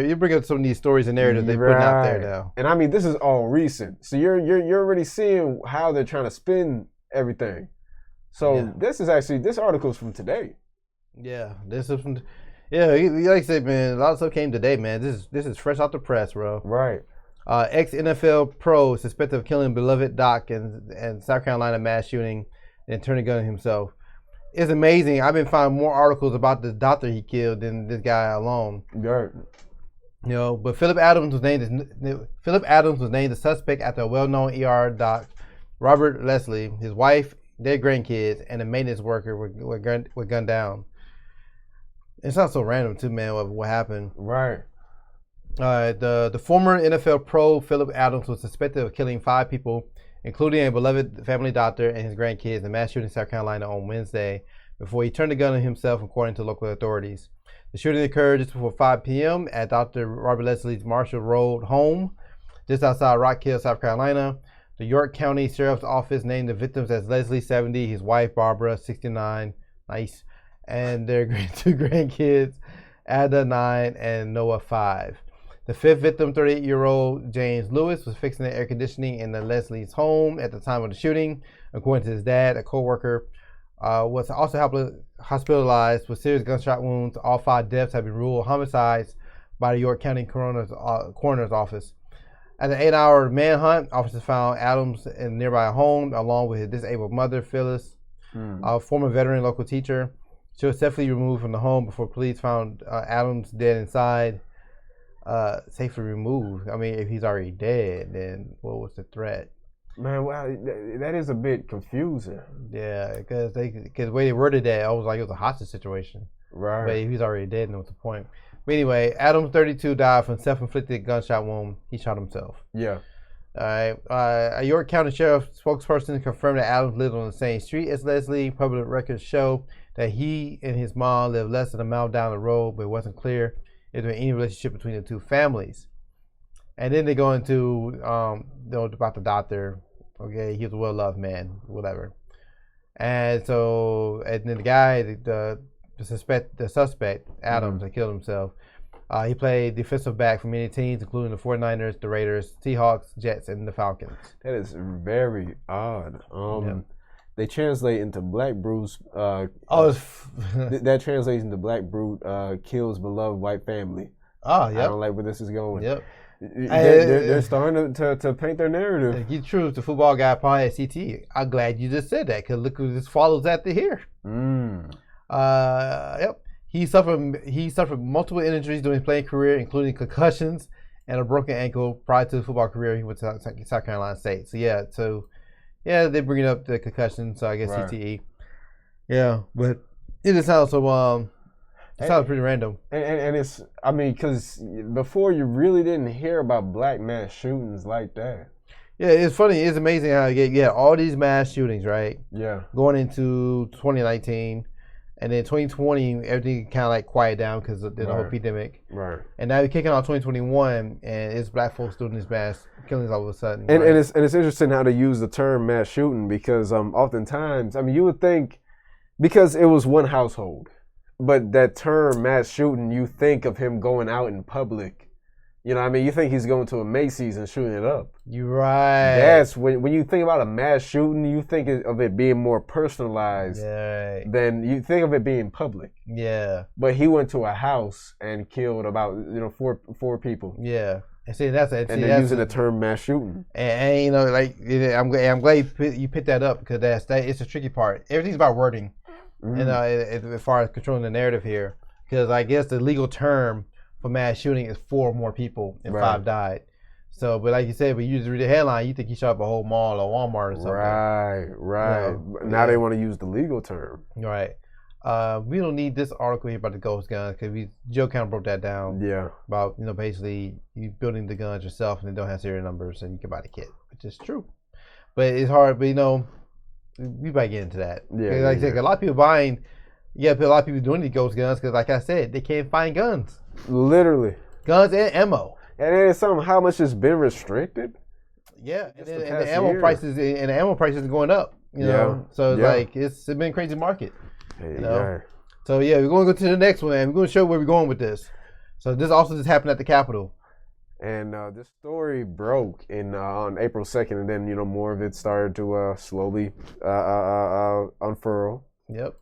you bring up some of these stories and narratives they're putting out there now. And I mean, this is all recent, so you're already seeing how they're trying to spin everything. So this article is from today. Yeah, this is from. Yeah, like I said, man, a lot of stuff came today, man. This is fresh out the press, bro. Right. Ex-NFL pro suspected of killing beloved Doc and South Carolina mass shooting and turning gun himself. It's amazing. I've been finding more articles about this doctor he killed than this guy alone. Right. You know, but Phillip Adams was named the suspect after a well-known ER doc, Robert Leslie, his wife, their grandkids, and a maintenance worker were gunned down. It's not so random too, man, what happened. Right. The former NFL pro Phillip Adams was suspected of killing 5 people, including a beloved family doctor and his grandkids, in a mass shooting in South Carolina on Wednesday, before he turned the gun on himself, according to local authorities. The shooting occurred just before 5 p.m. at Dr. Robert Leslie's Marshall Road home, just outside Rock Hill, South Carolina. The York County Sheriff's Office named the victims as Leslie, 70, his wife, Barbara, 69, nice, and their 2 grandkids, Ada, 9, and Noah, 5. The 5th victim, 38-year-old James Lewis, was fixing the air conditioning in the Leslie's home at the time of the shooting, according to his dad, a co-worker was also hospitalized with serious gunshot wounds. All 5 deaths have been ruled homicides by the York County coroner's office. At an 8-hour manhunt, officers found Adams in a nearby home along with his disabled mother, Phyllis, a former veteran local teacher. She was safely removed from the home before police found Adams dead inside. Safely removed. I mean, if he's already dead, then what was the threat? Man, wow, that is a bit confusing. Yeah, because the way they worded that, I was like it was a hostage situation. Right. But if he's already dead, then what's the point? But anyway, Adams, 32, died from self-inflicted gunshot wound. He shot himself. Yeah. All right. A York County Sheriff spokesperson confirmed that Adams lived on the same street as Leslie. Public records show that he and his mom lived less than a mile down the road, but it wasn't clear if there was any relationship between the two families. And then they go into about the doctor. Okay, he was a well-loved man, whatever. And so, and then the guy, the suspect, Adams, that killed himself. He played defensive back for many teams, including the 49ers, the Raiders, Seahawks, Jets, and the Falcons. That is very odd. They translate into Black Bruce. That translates into Black Brute kills beloved white family. Oh, yeah. I don't like where this is going. Yep. They're starting to paint their narrative. You true, the football guy probably at CT. I'm glad you just said that because look who this follows after here. Yep. He suffered multiple injuries during his playing career, including concussions and a broken ankle. Prior to his football career, he went to South Carolina State. So they're bringing up the concussion. So I guess right. CTE. Yeah, but it just sounds so. It sounds pretty random. And it's, I mean, because before you really didn't hear about black mass shootings like that. Yeah, it's funny. It's amazing how you get all these mass shootings, right? Yeah. Going into 2019. And then 2020, everything kind of like quiet down because of the whole pandemic. Right. And now you're kicking off 2021, and it's black folks doing these mass killings all of a sudden. And, right? and it's interesting how they use the term mass shooting because oftentimes, I mean, you would think because it was one household, but that term mass shooting, you think of him going out in public. You know what I mean? You think he's going to a Macy's and shooting it up. You're right. That's when you think about a mass shooting, you think of it being more personalized than you think of it being public. Yeah. But he went to a house and killed about four people. Yeah. And see, that's it. And they're using the term mass shooting. And you know, like I'm glad you picked that up because it's a tricky part. Everything's about wording. Mm-hmm. As far as controlling the narrative here, because I guess the legal term for mass shooting is 4 more people and 5 died. So, but like you said, when you just read the headline, you think you shot up a whole mall or Walmart or something. Right. You know, now they want to use the legal term. Right. We don't need this article here about the ghost guns because Joe kind of broke that down. Yeah. About, basically you building the guns yourself and they don't have serial numbers and you can buy the kit, which is true. But it's hard, but we might get into that. Yeah. Like I said, a lot of people buying, a lot of people doing these ghost guns because like I said, they can't find guns. Literally. Guns and ammo. And then somehow how much has been restricted. Yeah. And the ammo prices are going up. You know? So it's like it's been a crazy market. So we're going to go to the next one and we're going to show where we're going with this. So this also just happened at the Capitol. And this story broke on April 2nd, and then more of it started to slowly unfurl. Yep.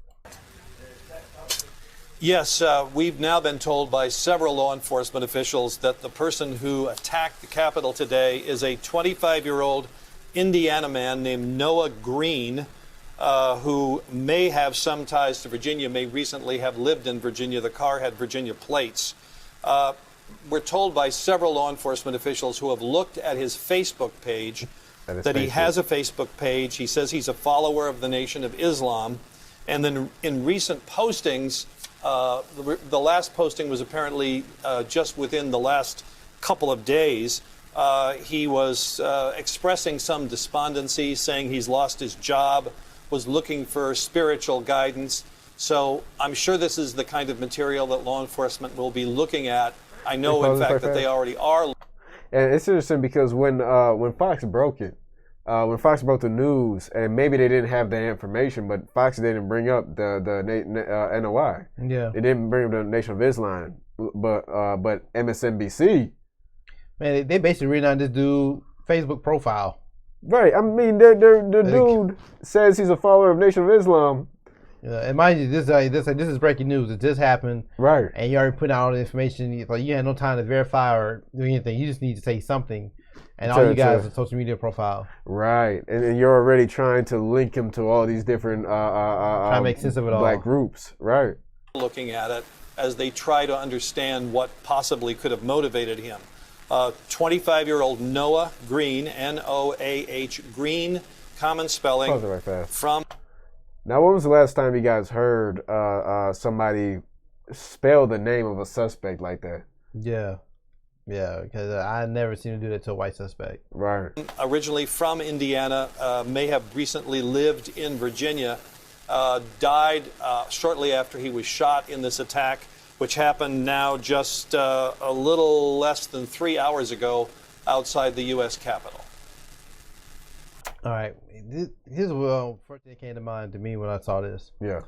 Yes, we've now been told by several law enforcement officials that the person who attacked the Capitol today is a 25-year-old Indiana man named Noah Green, who may have some ties to Virginia, may recently have lived in Virginia. The car had Virginia plates. We're told by several law enforcement officials who have looked at his Facebook page that he has a Facebook page. He says he's a follower of the Nation of Islam. And then in recent postings, the last posting was apparently just within the last couple of days. He was expressing some despondency, saying he's lost his job, was looking for spiritual guidance. So I'm sure this is the kind of material that law enforcement will be looking at. I know, in fact, that they already are. And it's interesting because when Fox broke it, when Fox broke the news, and maybe they didn't have that information, but Fox didn't bring up the NOI. Yeah. They didn't bring up the Nation of Islam, but MSNBC. Man, they basically reading on this dude Facebook profile. Right. I mean, the dude says he's a follower of Nation of Islam, And mind you, this is breaking news. It just happened, right? And you already put out all the information. Like you had no time to verify or do anything. You just need to say something, and all you guys a social media profile, right? And you're already trying to link him to all these different trying to make sense of it all. Black groups, right? Looking at it as they try to understand what possibly could have motivated him. 25-year-old Noah Green, Noah Green, common spelling. Pause it right fast. From. Now, when was the last time you guys heard somebody spell the name of a suspect like that? Yeah, because I never seen him do that to a white suspect. Right. Originally from Indiana, may have recently lived in Virginia, died shortly after he was shot in this attack, which happened now just a little less than 3 hours ago outside the U.S. Capitol. All right, here's what first thing that came to mind to me when I saw this. Yeah.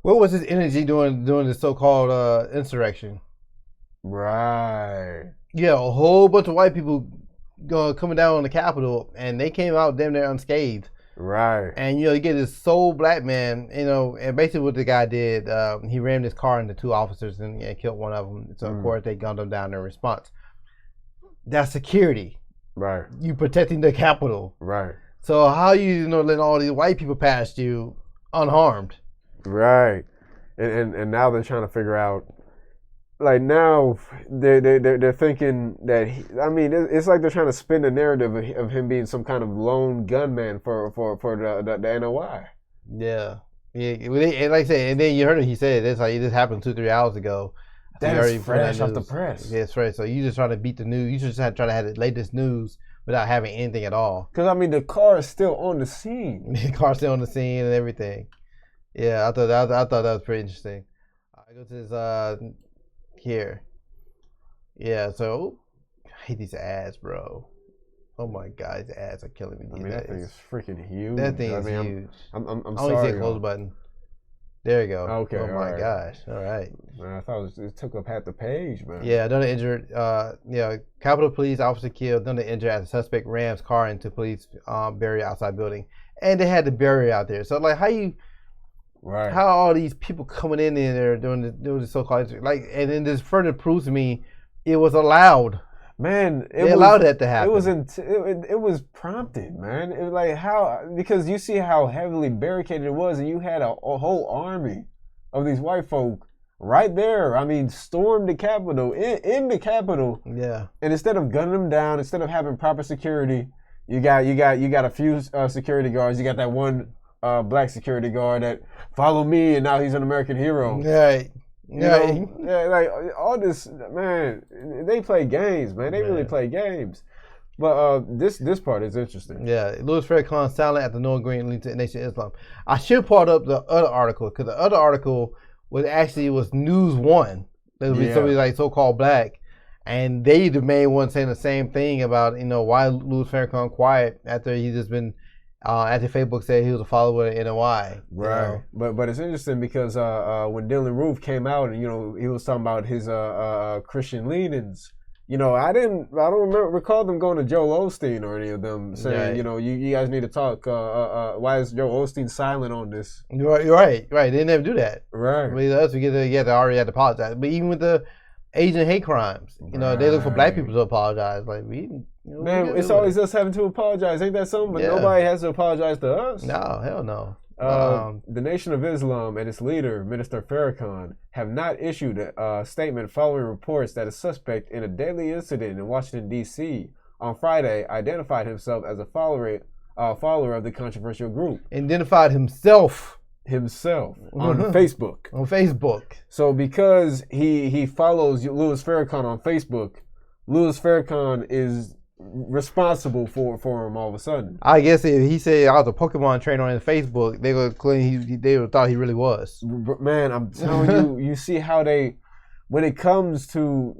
What was his energy during the so-called insurrection? Right. Yeah, a whole bunch of white people coming down on the Capitol, and they came out damn near unscathed. Right. And you get this sole black man, and basically what the guy did, he rammed his car into two officers and killed one of them. So of course they gunned him down in response. That's security. Right. You protecting the Capitol. Right. So how you letting all these white people past you unharmed? Right. And now they're trying to figure out. Like now, they're thinking that it's like they're trying to spin the narrative of him being some kind of lone gunman for the NOI. Yeah. And like I said, and then you heard it. He said this happened 2-3 hours ago. That's fresh off the press. Yeah, it's right. So you just trying to beat the news. You just try to have the latest news without having anything at all. Because the car is still on the scene. The car's still on the scene and everything. Yeah, I thought that was pretty interesting. I go to this here. Yeah, so I hate these ads, bro. Oh my god, these ads are killing me. That thing is freaking huge. That thing is huge. I'm I sorry. only see a close button. There you go. Okay. Oh my gosh. All right. Man, I thought it took up half the page, man. Yeah, another injured. Capitol Police officer killed. Another injured as a suspect rams car into police barrier outside building, and they had the barrier out there. So like, how all these people coming in there doing the so-called and then this further proves to me it was allowed. Man, they allowed that to happen. It was prompted, man. It was like because you see how heavily barricaded it was, and you had a whole army of these white folk right there. Stormed the Capitol in the Capitol. Yeah. And instead of gunning them down, instead of having proper security, you got a few security guards. You got that one black security guard that followed me, and now he's an American hero. Right. Like all this, man. They play games, man. They really play games. But this part is interesting. Yeah, Louis Farrakhan silent at the Noah Green lead to Nation of Islam. I should part up the other article because the other article was News One. There would be somebody like so-called black, and they the main one saying the same thing about why Louis Farrakhan quiet after he's just been. After Facebook said he was a follower of NOI. Right. But it's interesting because when Dylan Roof came out and he was talking about his Christian leanings, I don't recall them going to Joel Osteen or any of them saying, you guys need to talk. Why is Joel Osteen silent on this? You're right. They never do that. Right. With us, we already had to apologize. But even with the Asian hate crimes, they look for black people to apologize. Like man, it's always us having to apologize. Ain't that something? But nobody has to apologize to us. No, hell no. The Nation of Islam and its leader, Minister Farrakhan, have not issued a statement following reports that a suspect in a deadly incident in Washington, D.C. on Friday identified himself as a follower of the controversial group. Identified himself on Facebook. On Facebook. So because he follows Louis Farrakhan on Facebook, Louis Farrakhan is responsible for him all of a sudden. I guess if he said I was a Pokemon trainer on his Facebook, they would claim they would thought he really was. Man, I'm telling you, you see how they, when it comes to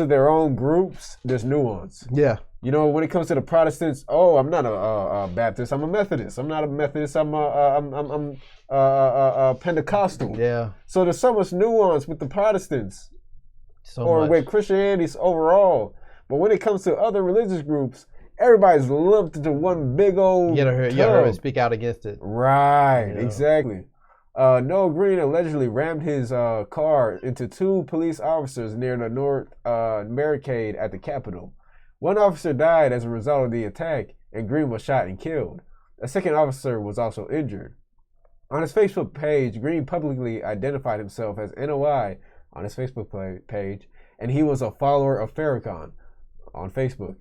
their own groups, there's nuance. Yeah. When it comes to the Protestants, I'm not a Baptist. I'm a Methodist. I'm not a Methodist. I'm a Pentecostal. Yeah. So there's so much nuance with the Protestants, with Christianity overall. But when it comes to other religious groups, everybody's lumped into one big old. You gotta hear speak out against it. Right. Exactly. Noah Green allegedly rammed his car into 2 police officers near the north barricade at the Capitol. 1 officer died as a result of the attack, and Green was shot and killed. A second officer was also injured. On his Facebook page, Green publicly identified himself as NOI on his Facebook page, and he was a follower of Farrakhan on Facebook.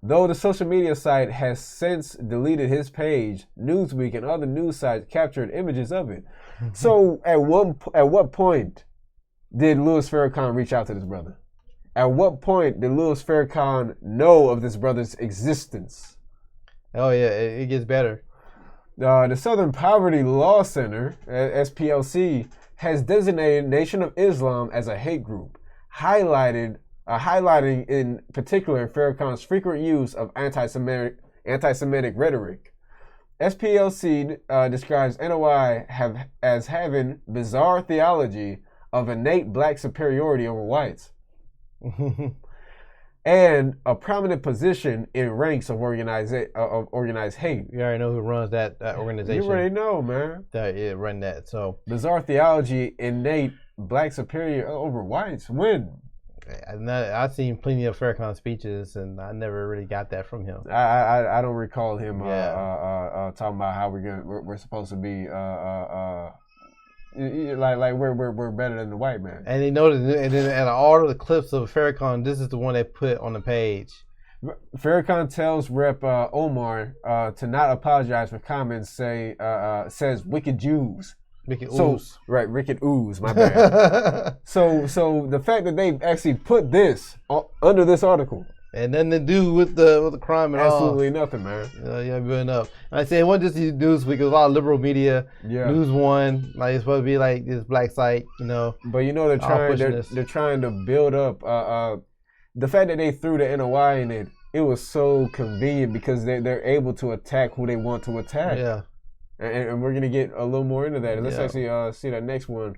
Though the social media site has since deleted his page, Newsweek and other news sites captured images of it. So at what point did Louis Farrakhan reach out to this brother? At what point did Louis Farrakhan know of this brother's existence? Oh yeah, it gets better. The Southern Poverty Law Center, SPLC, has designated Nation of Islam as a hate group, highlighting in particular Farrakhan's frequent use of anti-Semitic rhetoric. SPLC describes NOI as having bizarre theology of innate black superiority over whites. And a prominent position in ranks of organized hate. You already know who runs that organization. You already know, man. That run that. So bizarre theology, innate black superiority over whites. When? I've seen plenty of Farrakhan speeches, and I never really got that from him. I don't recall him talking about how we're supposed to be like we're better than the white man. And they noticed, and then out of all of the clips of Farrakhan, this is the one they put on the page. Farrakhan tells Rep Omar to not apologize for comments says wicked Jews. Wicked ooze. Right, wicked ooze, my bad. So the fact that they actually put this under this article. And nothing to do with the crime at all. Absolutely nothing, man. Yeah, good enough. And I say it wasn't just Newsweek, it was a lot of liberal media. Yeah. News One, like it's supposed to be like this black site, you know. But you know they're trying to build up the fact that they threw the NOI in it, it was so convenient because they're able to attack who they want to attack. Yeah. And we're gonna get a little more into that. Let's actually see that next one.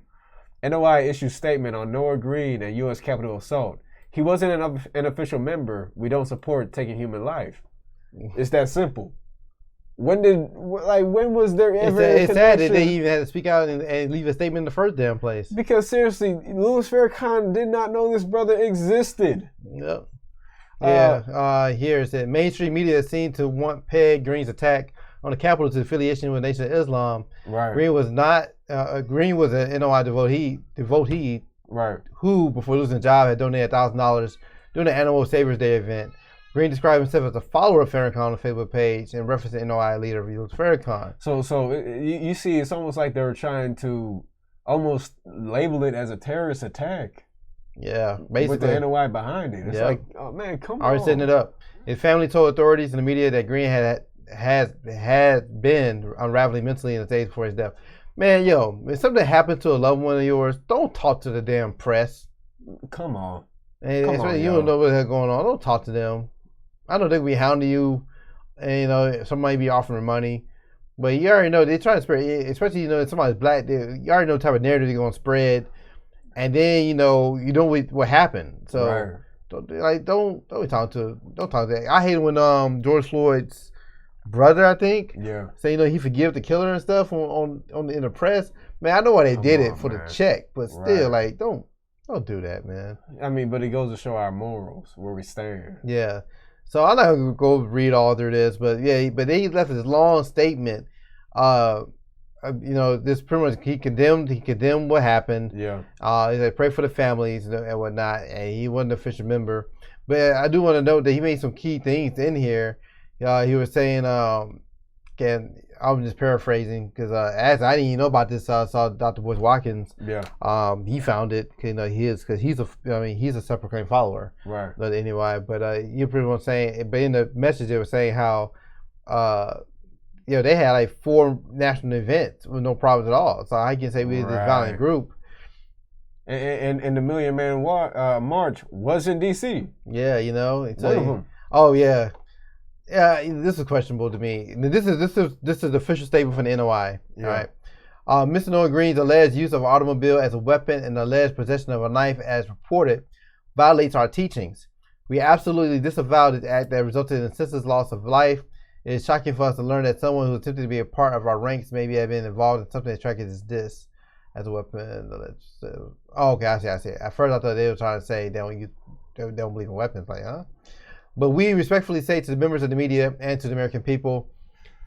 NOI issues statement on Noah Green and U.S. Capitol assault. He wasn't an official member. We don't support taking human life. It's that simple. When was there ever? It's sad that they even had to speak out and leave a statement in the first damn place. Because seriously, Louis Farrakhan did not know this brother existed. Yep. Yeah. Here it said mainstream media is seen to want peg Green's attack on the Capitol to affiliation with Nation of Islam. Right. Green was not. Green was an NOI devotee. Right. Who, before losing a job, had donated $1,000 during the Animal Savers Day event. Green described himself as a follower of Farrakhan on the Facebook page and referenced the NOI leader Louis Farrakhan. So you see, it's almost like they were trying to almost label it as a terrorist attack. Yeah, basically. With the NOI behind it. It's like, oh man, come on. Already setting it up. His family told authorities and the media that Green had been unraveling mentally in the days before his death. Man, yo, if something happened to a loved one of yours, don't talk to the damn press. Come on. And you don't know what's going on. Don't talk to them. I know they'll be hounding you, and you know somebody be offering money, but you already know they're trying to spread. Especially if somebody's black, you already know the type of narrative they're gonna spread, and then you know what happened. So don't talk to that. I hate it when George Floyd's brother, I think, say he forgive the killer and stuff in the press. Man, I know why they did it for the check, but still, don't do that, man. I mean, but it goes to show our morals, where we stand. Yeah. So I'm not gonna go read all through this, but they left this long statement. This pretty much he condemned what happened. Yeah. He said pray for the families and whatnot, and he wasn't an official member. But I do want to note that he made some key things in here. He was saying, again, I'm just paraphrasing because as I didn't even know about this, I saw Dr. Boyce Watkins. Yeah. He found it. He's a separate claim follower. Right. But anyway, you pretty much saying, but in the message they were saying how, they had like 4 national events with no problems at all. So I can say we were this violent group. And the Million Man March was in D.C. Yeah, one of them. Oh yeah. Yeah, this is questionable to me. This is the official statement from the NOI. Yeah. All right. Mr. Noah Green's alleged use of an automobile as a weapon and alleged possession of a knife as reported violates our teachings. We absolutely disavow this act that resulted in senseless loss of life It is shocking for us to learn that someone who attempted to be a part of our ranks maybe have been involved in something as tragic as this as a weapon. Oh, okay, I see. At first, I thought they were trying to say they don't believe in weapons. Like, huh? But we respectfully say to the members of the media and to the American people,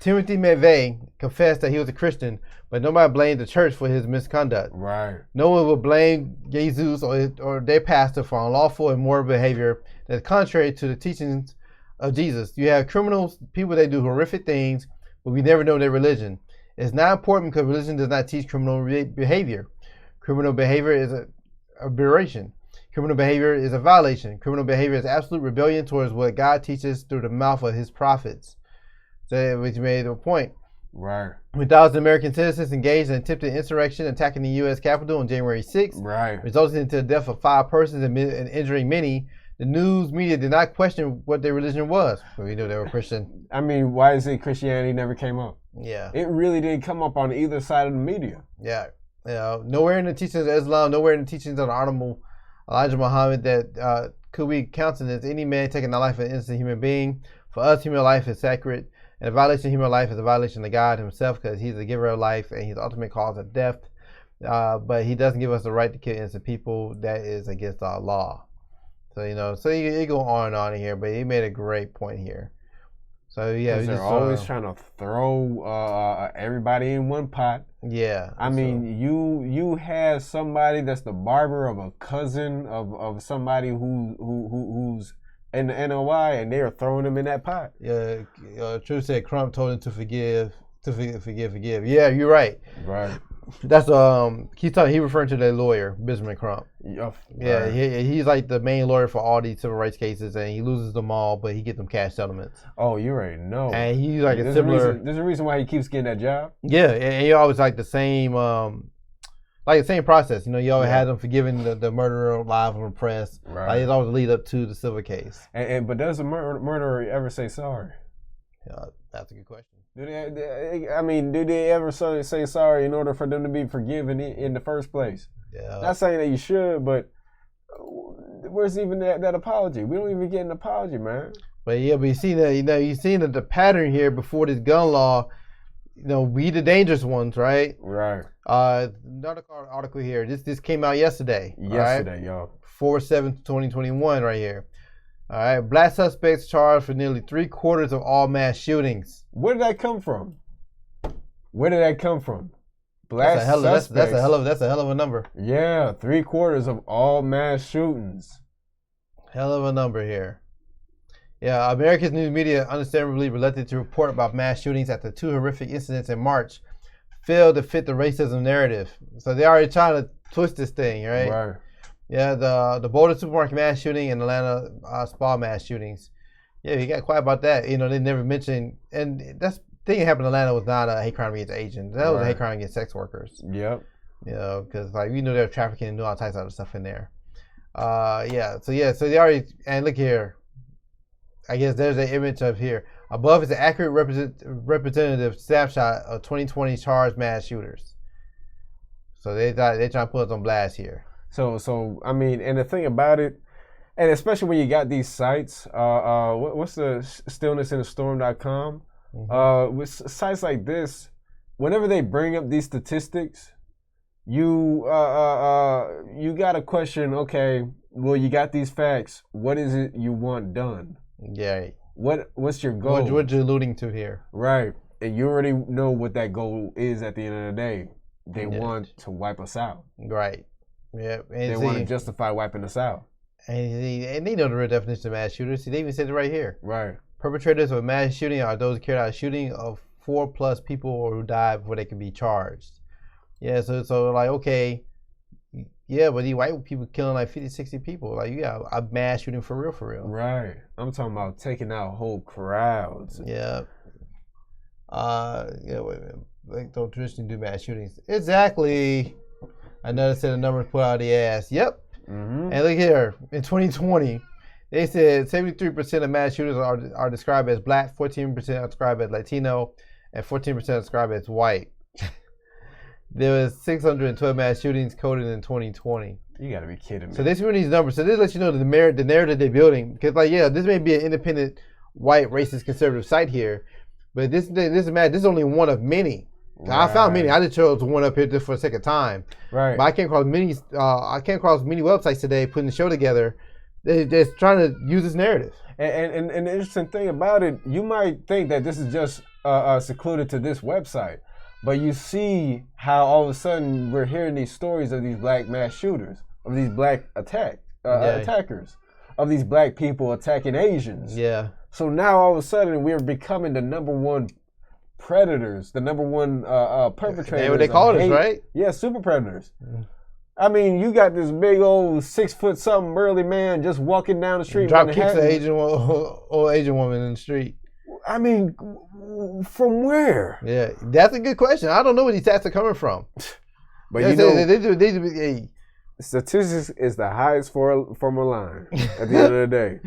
Timothy McVeigh confessed that he was a Christian, but nobody blamed the church for his misconduct. Right. No one will blame Jesus or their pastor for unlawful and immoral behavior that is contrary to the teachings of Jesus. You have criminals, people that do horrific things, but we never know their religion. It's not important because religion does not teach criminal behavior. Criminal behavior is an aberration. Criminal behavior is a violation. Criminal behavior is absolute rebellion towards what God teaches through the mouth of his prophets. So, which made a point. Right. When thousands of American citizens engaged in attempted insurrection attacking the U.S. Capitol on January 6th, right, resulting in the death of 5 persons and injuring many, the news media did not question what their religion was. But we knew they were Christian. I mean, why is it Christianity never came up? Yeah. It really didn't come up on either side of the media. Yeah. You know, nowhere in the teachings of Islam, nowhere in the teachings of the Honorable Elijah Muhammad that could we countenance any man taking the life of an innocent human being. For us, human life is sacred. And a violation of human life is a violation of God himself because he's the giver of life and he's the ultimate cause of death. But he doesn't give us the right to kill innocent people. That is against our law. So, you know, so you go on and on here, but he made a great point here. So, yeah. They're always trying to throw everybody in one pot. Yeah. I mean, you have somebody that's the barber of a cousin of somebody who's in the NOI, and they are throwing them in that pot. Yeah, True said Crump told him to forgive. Yeah, you're right. Right. That's he referring to their lawyer, Benjamin Crump. Yep. Yeah, he's like the main lawyer for all these civil rights cases, and he loses them all, but he gets them cash settlements. Oh, you already know. And he's like there's a reason why he keeps getting that job. Yeah, and he always like the same process. You know, you always had them forgiving the murderer live on the press. Right. Like, it's always a lead up to the civil case. But does a murderer ever say sorry? Yeah, that's a good question. Do they ever say sorry in order for them to be forgiven in the first place? Yeah. Not saying that you should, but where's even that apology? We don't even get an apology, man. But yeah, but you see that the pattern here before this gun law. You know, we the dangerous ones, right? Right. Another article here. This came out yesterday. Yesterday, right? y'all. 4/7/2021, right here. All right. Black suspects charged for nearly 3/4 of all mass shootings. Where did that come from? Black suspects. That's a hell of a number. Yeah, 3/4 of all mass shootings. Hell of a number here. Yeah, America's news media, understandably reluctant to report about mass shootings after 2 horrific incidents in March, failed to fit the racism narrative. So they're already trying to twist this thing, right? Right. Yeah, the Boulder supermarket mass shooting and Atlanta spa mass shootings. Yeah, he got quiet about that. You know, they never mentioned, and that's the thing that happened in Atlanta was not a hate crime against Asians. That was a hate crime against sex workers. Yep. You know, because like we know they're trafficking and doing all types of other stuff in there. So they already, and look here. I guess there's an image of here. Above is an accurate representative snapshot of 2020 charged mass shooters. So they're trying to put us on blast here. So I mean, and the thing about it, and especially when you got these sites, what's the stillnessinthestorm.com? Mm-hmm. With sites like this, whenever they bring up these statistics, you got to question. Okay, well, you got these facts. What is it you want done? Yeah. What's your goal? What you're alluding to here? Right, and you already know what that goal is. At the end of the day, they want to wipe us out. Right. Yeah. And they want to justify wiping us out. And they know the real definition of mass shooters. See, they even said it right here. Right. Perpetrators of a mass shooting are those who carried out a shooting of 4+ people or who died before they can be charged. Yeah. So like, okay. Yeah, but these white people killing like 50, 60 people. Like, you got a mass shooting for real. Right. I'm talking about taking out whole crowds. Yeah. Wait a minute. Like, don't traditionally do mass shootings. Exactly. Another set of numbers put out of the ass. Yep. Mm-hmm. And look here. In 2020, they said 73% of mass shooters are described as black, 14% are described as Latino, and 14% are described as white. There was 612 mass shootings coded in 2020. You gotta be kidding me. So they see these numbers. So this lets you know the narrative they're building. Because, like, yeah, this may be an independent white racist conservative site here, but this is only one of many. Right. I found many. I just chose one up here just for a second time. Right. But I came across many. I came across many websites today putting the show together. They're trying to use this narrative. And the interesting thing about it, you might think that this is just secluded to this website, but you see how all of a sudden we're hearing these stories of these black mass shooters, of these black attackers, of these black people attacking Asians. Yeah. So now all of a sudden we're becoming the number one predators, the number one perpetrators. That's what they call us, right? Yeah, super predators. I mean, you got this big old 6 foot something burly man just walking down the street. Drop kicks an old Asian woman in the street. I mean, from where? Yeah, that's a good question. I don't know where these stats are coming from. But you know, they statistics is the highest form of line at the end of the day.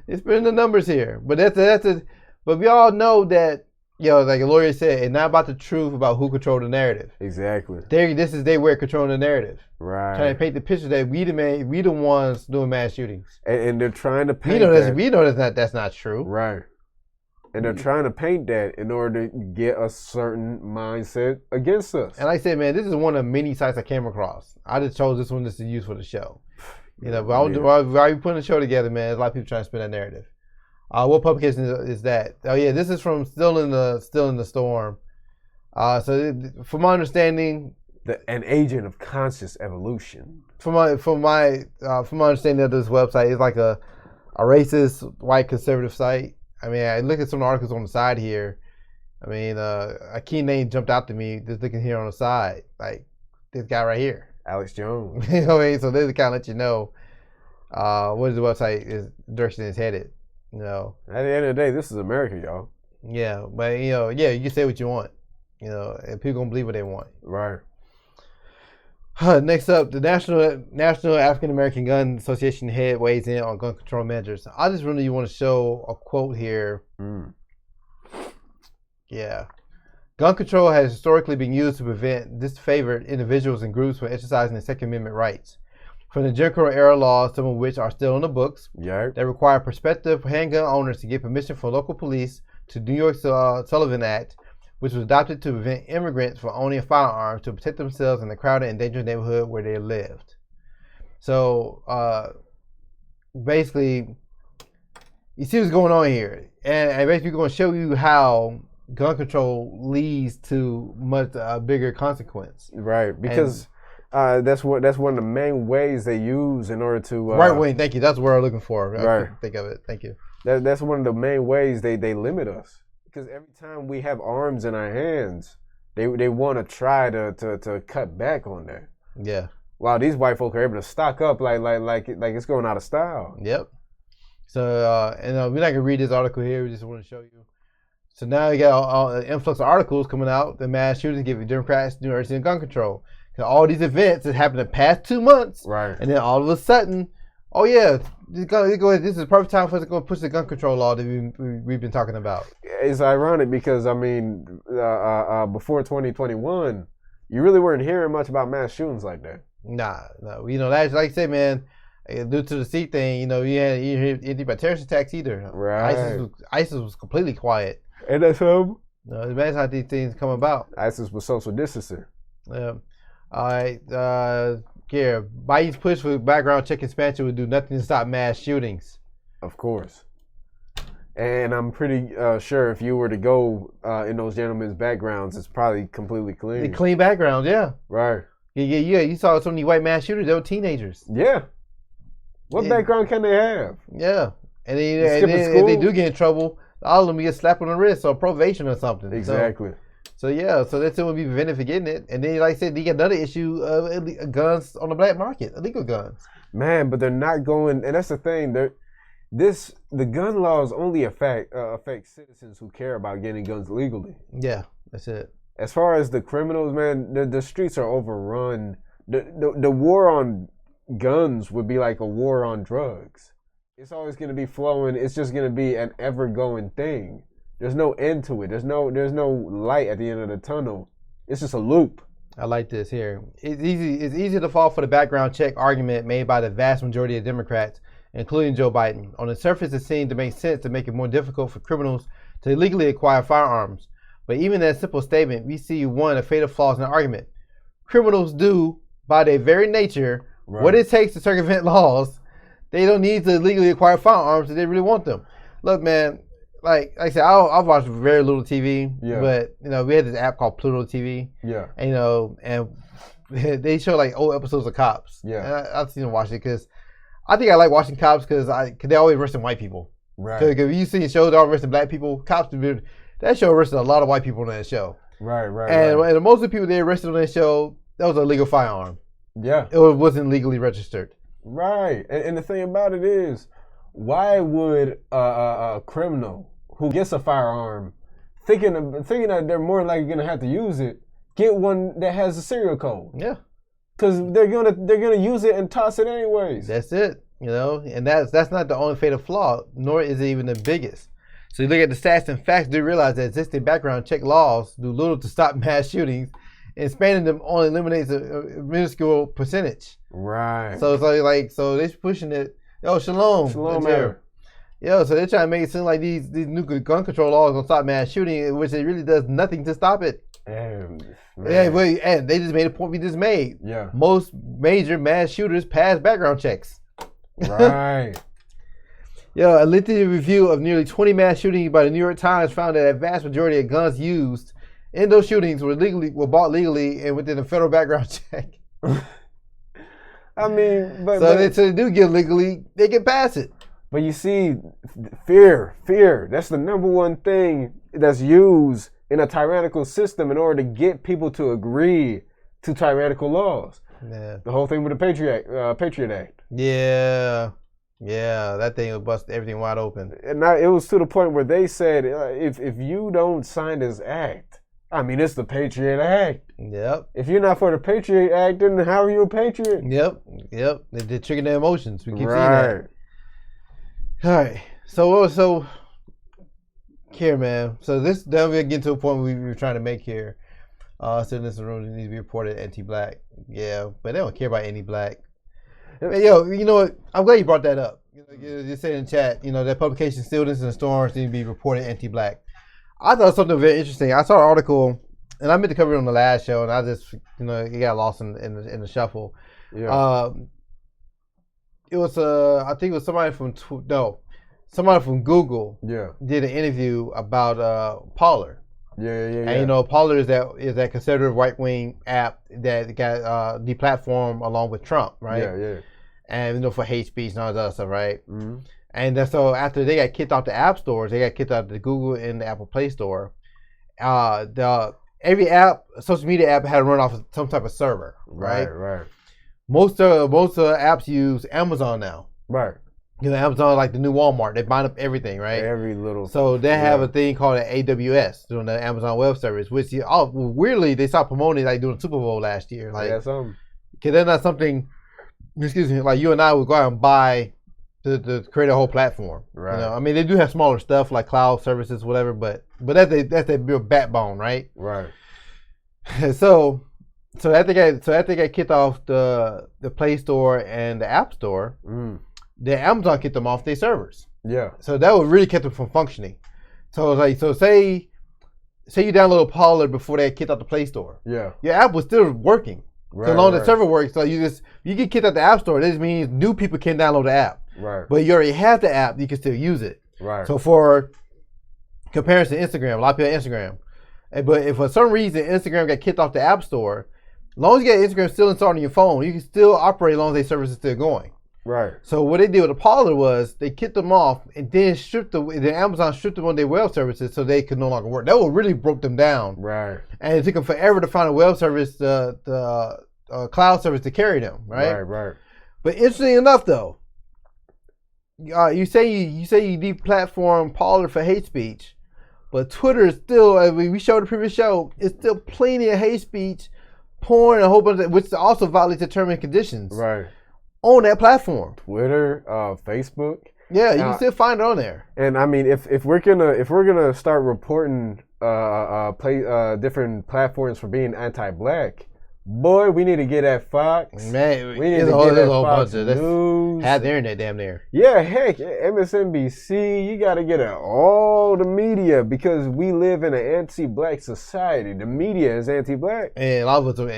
It's been the numbers here, but but we all know that. Like a lawyer said, it's not about the truth about who controls the narrative. Exactly. They were controlling the narrative. Right. Trying to paint the picture that we the ones doing mass shootings. And they're trying to paint we know that's not true. Right. And they're trying to paint that in order to get a certain mindset against us. And like I said, man, this is one of many sites I came across. I just chose this one just to use for the show. But while we putting the show together, man, there's a lot of people trying to spin that narrative. What publication is that? Oh yeah, this is from Still in the Storm. So from my understanding, an agent of conscious evolution. From my understanding of this website, it's like a racist white conservative site. I mean, I look at some articles on the side here. I mean, a key name jumped out to me just looking here on the side, like this guy right here, Alex Jones. You know what I mean? So this kind of let you know what the website is direction is headed. At the end of the day, this is America, y'all. Yeah, but you can say what you want, and people gonna believe what they want. Right. Next up, the National African American Gun Association head weighs in on gun control measures. I just really want to show a quote here. Yeah. Gun control has historically been used to prevent disfavored individuals and groups from exercising their Second Amendment rights. From the Jim Crow era laws, some of which are still in the books, that require prospective handgun owners to get permission from local police, to New York's Sullivan Act, which was adopted to prevent immigrants from owning a firearm to protect themselves in the crowded and dangerous neighborhood where they lived. So basically, you see what's going on here, and basically we're going to show you how gun control leads to much bigger consequence. Right, because that's one of the main ways they use in order to right wing. Thank you. That's what I'm looking for. Right. Think of it. Thank you. That's one of the main ways they limit us, because every time we have arms in our hands, they want to try to cut back on that. Yeah. Wow, these white folk are able to stock up like it's going out of style. Yep. So we're not gonna read this article here. We just want to show you. So now you got an influx of articles coming out. The mass shootings give Democrats new urgency in gun control. All these events that happened in the past 2 months, right? And then all of a sudden, oh yeah, this is the perfect time for us to go push the gun control law that we've been talking about. It's ironic because I mean, before 2021, you really weren't hearing much about mass shootings like that. Nah, that's like I said, man. Due to the seat thing, you hear anything about terrorist attacks either. Right. ISIS was completely quiet. And that's him. No, imagine how these things come about. ISIS was social distancing. Yeah. All right, Biden's push for background check expansion would do nothing to stop mass shootings. Of course. And I'm pretty sure if you were to go in those gentlemen's backgrounds, it's probably completely clean. The clean backgrounds, yeah. Right. Yeah. You saw so many white mass shooters, they were teenagers. Yeah. What background can they have? Yeah. And if they do get in trouble, all of them get slapped on the wrist or probation or something. Exactly. So that's still would be prevented for getting it. And then, like I said, you get another issue of guns on the black market, illegal guns. Man, but they're not going, and that's the thing. The gun laws only affect citizens who care about getting guns legally. Yeah, that's it. As far as the criminals, man, the streets are overrun. The war on guns would be like a war on drugs. It's always going to be flowing. It's just going to be an ever-going thing. There's no end to it. There's no light at the end of the tunnel. It's just a loop. I like this here. It's easy to fall for the background check argument made by the vast majority of Democrats including Joe Biden. On the surface, it seemed to make sense to make it more difficult for criminals to illegally acquire firearms. But even that simple statement, we see one of the fatal flaws in the argument. Criminals do, by their very nature, what it takes to circumvent laws. They don't need to legally acquire firearms if they really want them. Look, man, like I said, I've watched very little TV, but we had this app called Pluto TV. Yeah. And, and they show like old episodes of Cops. Yeah. And I've seen them watch it because I think I like watching Cops because they always arresting white people. Right. Because you see shows that are arresting black people, Cops, that show arrested a lot of white people on that show. Right. And most of the people they arrested on that show, that was a legal firearm. Yeah. It wasn't legally registered. Right. And the thing about it is, why would a criminal who gets a firearm, thinking that they're more likely going to have to use it, get one that has a serial code? Yeah. Because they're gonna use it and toss it anyways. That's it. And that's not the only fatal flaw, nor is it even the biggest. So you look at the stats and facts, do realize that existing background check laws do little to stop mass shootings, and expanding them only eliminates a minuscule percentage. Right. So they're pushing it. Yo, Shalom man. So they're trying to make it seem like these new gun control laws gonna stop mass shooting, which it really does nothing to stop it. And they just made a point we just made. Yeah. Most major mass shooters pass background checks. Right. A lengthy review of nearly 20 mass shootings by the New York Times found that a vast majority of guns used in those shootings were bought legally and within a federal background check. I mean, so they do get legally, they can pass it. But you see, fear. That's the number one thing that's used in a tyrannical system in order to get people to agree to tyrannical laws. Yeah. The whole thing with the Patriot Act. Yeah, that thing would bust everything wide open. And now it was to the point where they said, if you don't sign this act, I mean, it's the Patriot Act. Yep. If you're not for the Patriot Act, then how are you a patriot? Yep. They trigger their emotions. We keep seeing that. All right. So here, man. So then we're getting to a point we were trying to make here. Sitting in this room needs to be reported anti-black. Yeah, but they don't care about any black. Yo, you know what? I'm glad you brought that up. You said in chat, that publication Students and Storms need to be reported anti-black. I thought something very interesting. I saw an article, and I meant to cover it on the last show, and I just, it got lost in the shuffle. Yeah. It was I think it was somebody from Google. Yeah. Did an interview about Parler. Yeah. And Parler is that conservative right wing app that got deplatformed along with Trump, right? Yeah. And for hate speech and all that other stuff, right? Mm-hmm. And so after they got kicked off the app stores, they got kicked out of the Google and the Apple Play Store. Every social media app had to run off of some type of server, right? Right. Most apps use Amazon now. Right. Amazon like the new Walmart. They bind up everything, right? Every little. So they have a thing called an AWS, doing the Amazon Web Service, which weirdly they stopped promoting like doing the Super Bowl last year. Like, something. Cause they're not something. Excuse me. Like you and I would go out and buy to create a whole platform. Right. I mean, they do have smaller stuff like cloud services, whatever. But that's their real backbone, right? Right. So after they got kicked off the Play Store and the App Store. The Amazon kicked them off their servers. Yeah. So that would really kept them from functioning. So say you download Parler before they kicked out the Play Store. Yeah. Your app was still working. Right. So long as the server works, so you get kicked out the App Store. This means new people can download the app. Right. But you already have the app, you can still use it. Right. So for comparison, Instagram, a lot of people have Instagram. But if for some reason Instagram got kicked off the App Store, as long as you got Instagram still installed on your phone, you can still operate as long as their service is still going. Right. So what they did with the Parler was they kicked them off and then Amazon stripped them on their web services so they could no longer work. That would really broke them down. Right. And it took them forever to find a web service, the cloud service to carry them. Right. Right. But interesting enough, though, you say you deplatform Parler for hate speech, but Twitter is still, as we showed the previous show, it's still plenty of hate speech, porn, a whole bunch of, which also violates the terms and conditions. Right. On that platform, Twitter, Facebook. Yeah, you can still find it on there. And I mean, if we're gonna start reporting different platforms for being anti-black, Boy, we need to get at Fox. Man, we need to get at Fox News. Have the internet damn near. Yeah, heck, MSNBC. You got to get at all the media because we live in an anti-black society. The media is anti-black, and a lot of us don't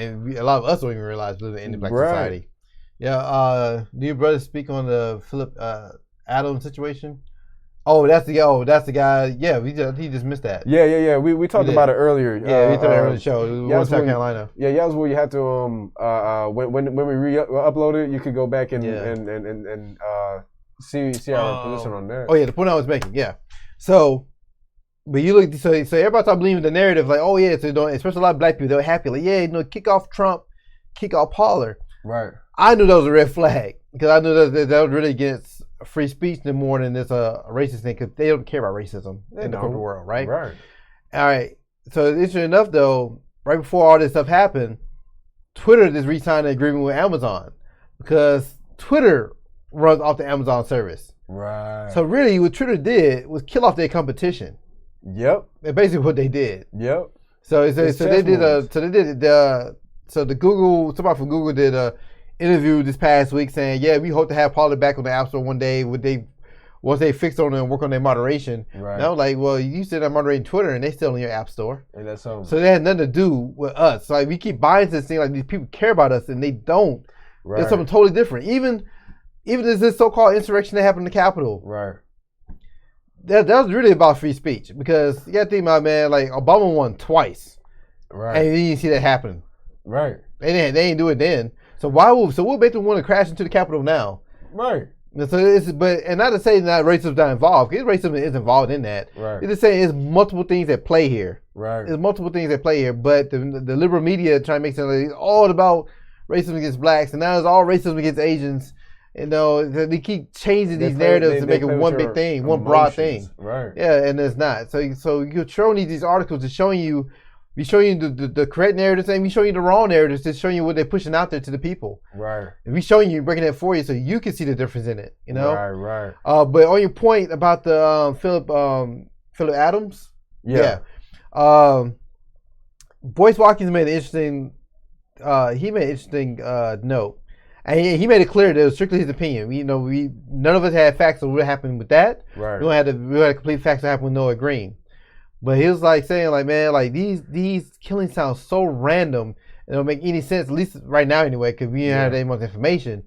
even realize we live in an anti-black society. Yeah. Do your brothers speak on the Phillip Adams situation? Oh, that's the guy. Yeah, he just missed that. Yeah. We talked about it earlier. Yeah, we talked about it on the show. We went to South Carolina. Yeah, that was where you had to when we upload it, you could go back and see our position on that. Oh yeah, the point I was making. Yeah, so. But you look, so everybody start believing the narrative, like, oh yeah, so especially a lot of black people, they were happy, like, yeah, kick off Trump, kick off Pollard. Right. I knew that was a red flag because I knew that was really against free speech no more than this a racist thing because they don't care about racism in the corporate world, right? Right. All right. So interesting enough, though, right before all this stuff happened, Twitter just re-signed an agreement with Amazon because Twitter runs off the Amazon service. Right. So really, what Twitter did was kill off their competition. Yep. That's basically what they did. Yep. So they did somebody from Google did a interview this past week saying, yeah, we hope to have Pollard back on the App Store one day once they fix on it and work on their moderation. Right. And I was like, well, you said I'm moderating Twitter and they still in your App Store. And that's so they had nothing to do with us. Like we keep buying this thing like these people care about us and they don't. Right. It's something totally different. Even this so-called insurrection that happened in the Capitol. Right. That was really about free speech because you got to think about, man, like Obama won twice, right? And you didn't see that happen, right? They didn't do it then. So we'll make them want to crash into the Capitol now, right? So and not to say that racism's not involved, because racism is involved in that. Right. It's just saying it's multiple things at play here. Right. There's multiple things at play here, but the liberal media trying to make something like it's all about racism against blacks, and now it's all racism against Asians. You know, they keep changing these narratives to make it one big thing, one broad thing. Right. Yeah, and it's not. So you're showing these articles, it's showing you, we show you the correct narratives, and we show you the wrong narratives, just showing you what they're pushing out there to the people. Right. And we showing you, breaking that for you, so you can see the difference in it. You know. Right. But on your point about the Phillip Adams. Yeah. Boyce Watkins made an interesting. He made an interesting note. And he made it clear that it was strictly his opinion. None of us had facts of what happened with that. Right. We had complete facts that happened with Noah Green. But he was like saying, like, man, like these killings sound so random. It don't make any sense, at least right now anyway, because we didn't have that much information.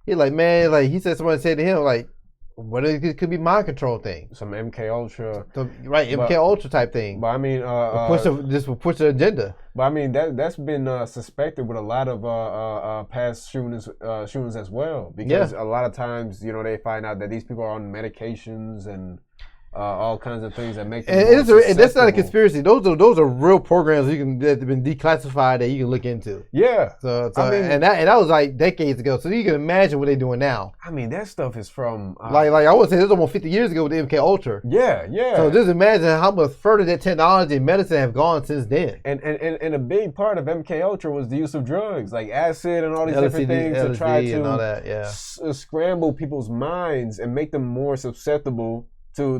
He's like, man, like he said, someone said to him, like, what if it could be mind control thing? Some MK Ultra. MK Ultra type thing. But I mean, this will push the agenda. But I mean, that's been suspected with a lot of past shootings as well, because a lot of times, they find out that these people are on medications and all kinds of things that make them and that's not a conspiracy. Those are real programs that have been declassified that you can look into. Yeah. So I mean, and that was like decades ago. So you can imagine what they're doing now. I mean, that stuff is from like I would say this is almost 50 years ago with the MK Ultra. Yeah. So just imagine how much further that technology and medicine have gone since then. And a big part of MK Ultra was the use of drugs like acid and all these different things LSD to try to and all that, scramble people's minds and make them more susceptible to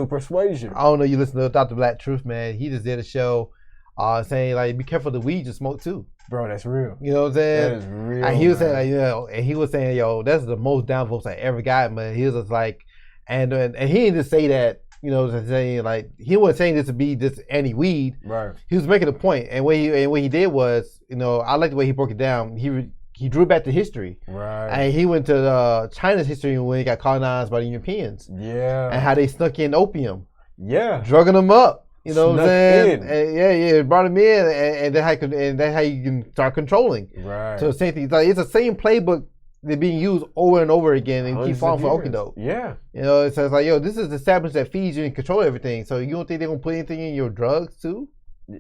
persuasion. I don't know. You listen to Dr. Black Truth, man. He just did a show saying like, be careful the weed you smoke too. Bro, that's real. You know what I'm saying? That is real. And he was saying, and he was saying, yo, that's the most downvotes I ever got. But he was just like, and he didn't just say that. Saying like he wasn't saying this to be just anti-weed. Right. He was making a point, and what he did was, I like the way he broke it down. He drew back to history. Right. And he went to China's history when he got colonized by the Europeans. Yeah. And how they snuck in opium. Yeah. Drugging them up. You know what I'm saying? And, brought them in, and that's how you can start controlling. Right. So the same thing. It's the same playbook that's being used over and over again and keep falling for okie doke. Yeah. So it's like, yo, this is the establishment that feeds you and control everything. So you don't think they're gonna put anything in your drugs too?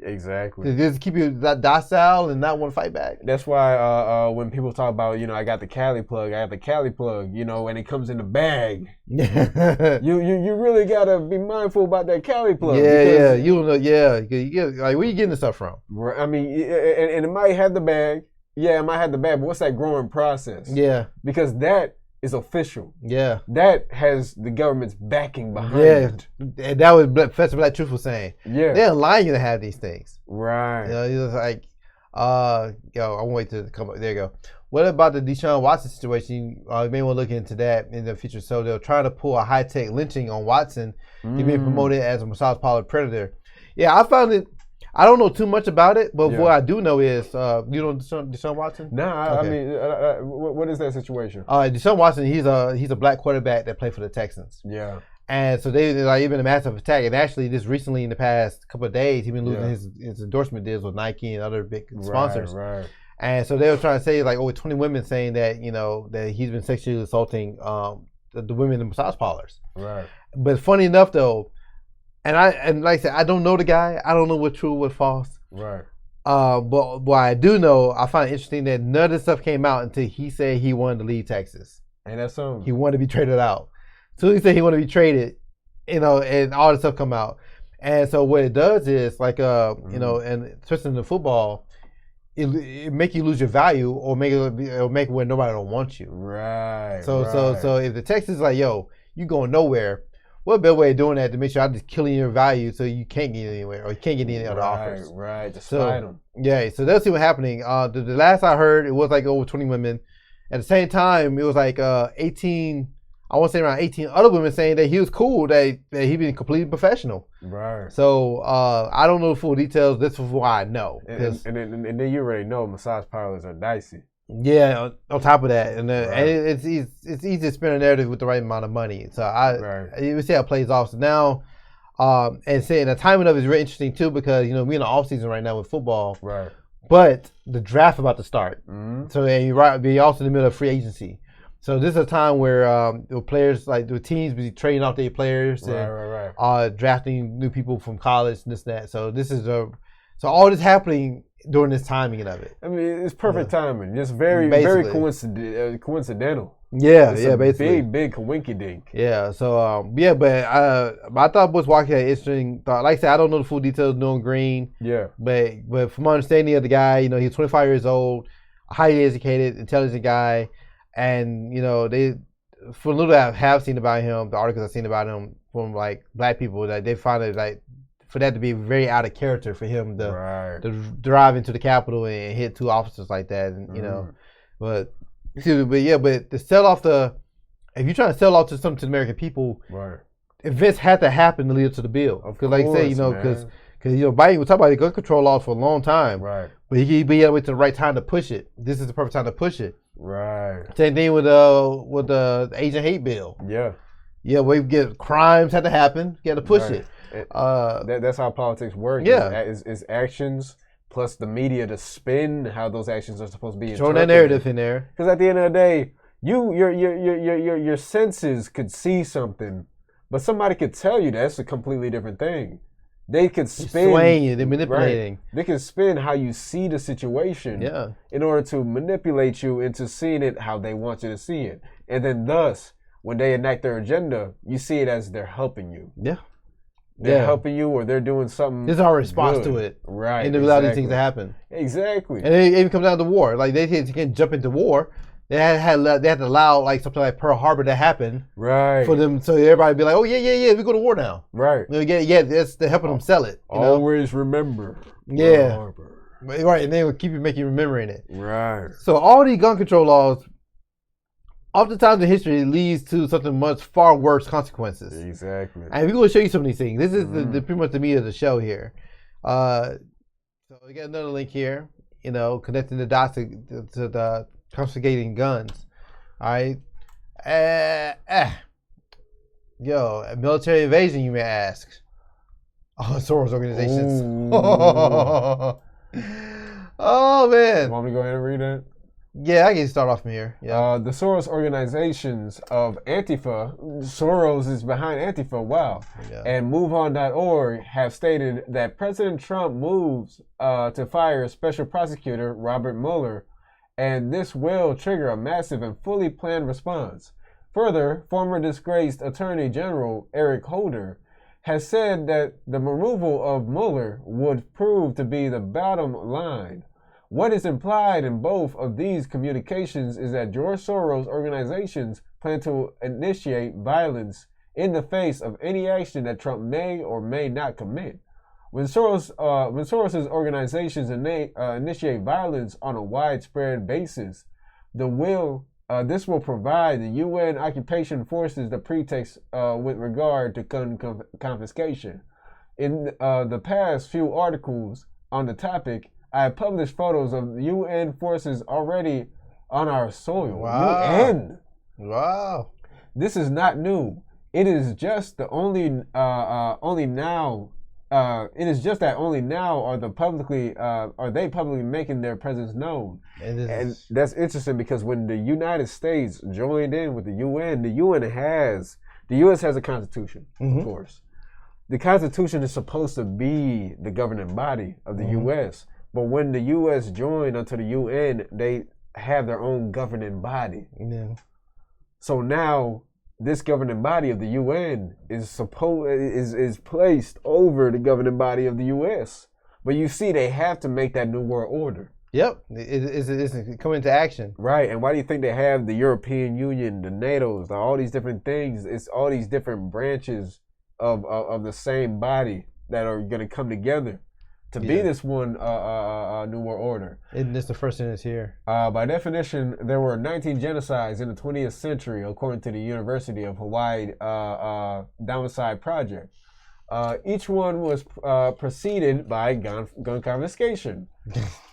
Exactly. To just keep you docile and not want to fight back. That's why when people talk about, I got the Cali plug, and it comes in the bag. you really gotta be mindful about that Cali plug. Yeah. You don't know. Yeah. You get, like, where you getting this stuff from? I mean, and it might have the bag. Yeah, it might have the bag, but what's that growing process? Yeah. Because that is official. Yeah. That has the government's backing behind it. And that was Professor Black Truth was saying. Yeah. They're allowing you to have these things. Right. It's like, I won't wait to come up. There you go. What about the Deshaun Watson situation? You may want to look into that in the future. So they're trying to pull a high-tech lynching on Watson. He's being promoted as a massage parlor predator. Yeah, I found it. I don't know too much about it, but what I do know is, you know Deshaun Watson? Nah, okay. I mean, what is that situation? Deshaun Watson, he's a black quarterback that played for the Texans. Yeah. And so they've been a massive attack. And actually, just recently in the past couple of days, he's been losing his endorsement deals with Nike and other big sponsors. Right. And so they were trying to say, like, over 20 women saying that, that he's been sexually assaulting the women in massage parlors. Right. But funny enough, though, and like I said, I don't know the guy. I don't know what's true, what's false. Right. But what I do know, I find it interesting that none of this stuff came out until he said he wanted to leave Texas. And that's something. He wanted to be traded out. So he said he wanted to be traded, and all this stuff come out. And so what it does is, like, and especially in the football, it make you lose your value, or make it where nobody don't want you. Right. So if the text is like, yo, you going nowhere, what better way of doing that to make sure I'm just killing your value so you can't get anywhere, or you can't get any other offers. Right. Just fight them. Yeah. So that's what's happening. The last I heard, it was like over 20 women. At the same time, it was like 18. I want to say around 18 other women saying that he was cool, that he been completely professional. Right. So I don't know the full details. This is what I know. And then you already know massage parlors are dicey. Yeah. On top of that, and it's easy to spin a narrative with the right amount of money. So we see how it plays off. So now, and saying the timing of it is really interesting too, because we're in the off season right now with football. Right. But the draft about to start. Mm-hmm. So you're also in the middle of free agency. So this is a time where the players, like the teams, be trading off their players and drafting new people from college and this and that. So this is so all this happening during this timing of it. I mean, it's perfect timing. It's very coincidental. Yeah, it's basically. Big winky dink. Yeah, so but I thought Bush Walker had an interesting thought. Like I said, I don't know the full details of Noah Green. Yeah. But from my understanding of the guy, he's 25 years old, a highly educated, intelligent guy. And, they, for a little bit I have seen about him, the articles I've seen about him from, like, black people, that they find it, like, for that to be very out of character for him to drive into the Capitol and hit two officers like that. And, but to sell off if you're trying to sell off something to the American people, events had to happen to lead up to the bill. Because, like I say, because Biden was talking about the gun control laws for a long time. Right. But he had to wait to the right time to push it. This is the perfect time to push it. Right. Same thing with the Asian hate bill. Yeah. Yeah, we get crimes had to happen. You had to push it. That's how politics work. Yeah. It's actions plus the media to spin how those actions are supposed to be. Throwing that narrative in there. Because at the end of the day, your senses could see something, but somebody could tell you that's a completely different thing. They could spin, swaying, they're manipulating. Right. They can spin how you see the situation in order to manipulate you into seeing it how they want you to see it. And then thus, when they enact their agenda, you see it as they're helping you. Yeah. They're helping you, or they're doing something. This is our response to it. Right. And allow these things to happen. Exactly. And it even comes down to war. Like they can't jump into war. They had to allow like something like Pearl Harbor to happen, right? For them, so everybody be like, "Oh yeah, we go to war now." Right. That's they're helping them sell it. Always remember. Yeah. Pearl Harbor. Right, and they will keep you making you remembering it. Right. So all these gun control laws, oftentimes in history, leads to something much far worse consequences. Exactly. And we're going to show you some of these things. This is the pretty much the meat of the show here. So we got another link here. Connecting the dots to the confiscating guns. All right. A military invasion, you may ask. Soros organizations. Oh, man. Want me to go ahead and read it? Yeah, I can start off from here. Yeah. The Soros organizations of Antifa, Soros is behind Antifa, wow, and MoveOn.org have stated that President Trump moves to fire Special Prosecutor Robert Mueller, and this will trigger a massive and fully planned response. Further, former disgraced Attorney General Eric Holder has said that the removal of Mueller would prove to be the bottom line. What is implied in both of these communications is that George Soros organizations plan to initiate violence in the face of any action that Trump may or may not commit. When Soros's organizations initiate violence on a widespread basis, this will provide the UN occupation forces the pretext with regard to gun confiscation. In the past few articles on the topic, I have published photos of UN forces already on our soil. Wow. UN. Wow. This is not new. It is just that only now are they publicly making their presence known. And that's interesting because when the United States joined in with the UN, the U.S. has a constitution, of course. The Constitution is supposed to be the governing body of the U.S., but when the U.S. joined onto the UN, they have their own governing body. Yeah. So now this governing body of the UN is placed over the governing body of the U.S. But you see, they have to make that new world order. Yep, it's coming into action. Right, and why do you think they have the European Union, the NATO's, all these different things? It's all these different branches of the same body that are going to come together to be this one new world order. And this the first thing that's here. By definition, there were 19 genocides in the 20th century, according to the University of Hawaii Genocide Project. Each one was preceded by gun confiscation.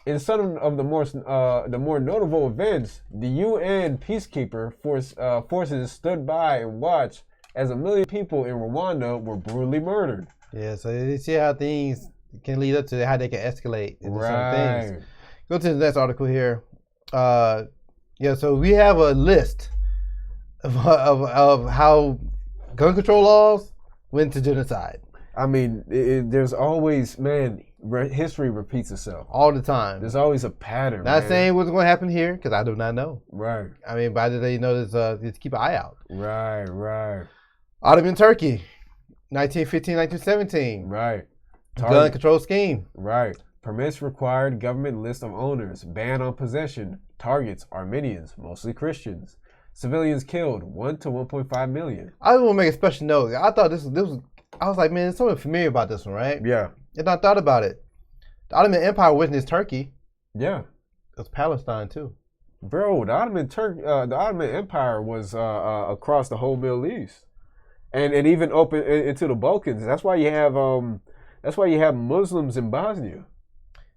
In some of the more notable events, the UN peacekeeper forces stood by and watched as 1 million people in Rwanda were brutally murdered. Yeah, so you see how things can lead up to how they can escalate into some things. Go to the next article here. So we have a list of how gun control laws went to genocide. I mean, there's always, history repeats itself. All the time. There's always a pattern. Not saying what's going to happen here, because I do not know. Right. I mean, by the day, just keep an eye out. Right. Ottoman Turkey, 1915, 1917. Right. Gun control scheme. Right. Permits required government list of owners. Ban on possession. Targets Armenians, mostly Christians. Civilians killed, 1 to 1.5 million. I just want to make a special note. I thought this was. I was like, man, there's something familiar about this one, right? Yeah. And I thought about it. The Ottoman Empire wasn't just Turkey. Yeah. It was Palestine too. Bro, the Ottoman Empire was across the whole Middle East, and even open into the Balkans. That's why you have Muslims in Bosnia.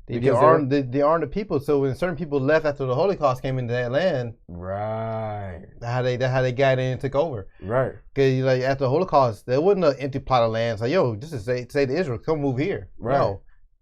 They armed the people. So when certain people left after the Holocaust came into that land, right? That's how they got in and took over. Right. Because like after the Holocaust, there wasn't an empty plot of land. It's like, yo, just to say to Israel, come move here. Right. No,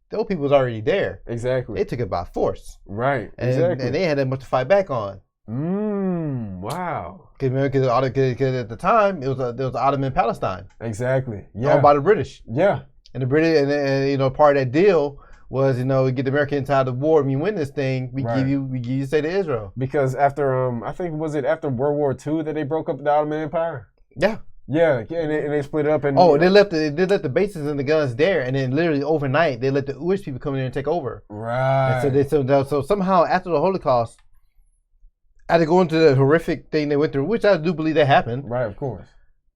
those people was already there. Exactly. They took it by force. Right. And they had that much to fight back on. Wow. Because at the time there was Ottoman Palestine. Exactly. Yeah. Owned by the British. Yeah. And the British and part of that deal was, we get the Americans out of the war. When you win this thing, we give you say to Israel. Because after I think after World War II that they broke up the Ottoman Empire? Yeah. Yeah, and they split it up and they left the bases and the guns there, and then literally overnight they let the Jewish people come in and take over. Right. And so somehow after the Holocaust, after going to the horrific thing they went through, which I do believe that happened. Right, of course.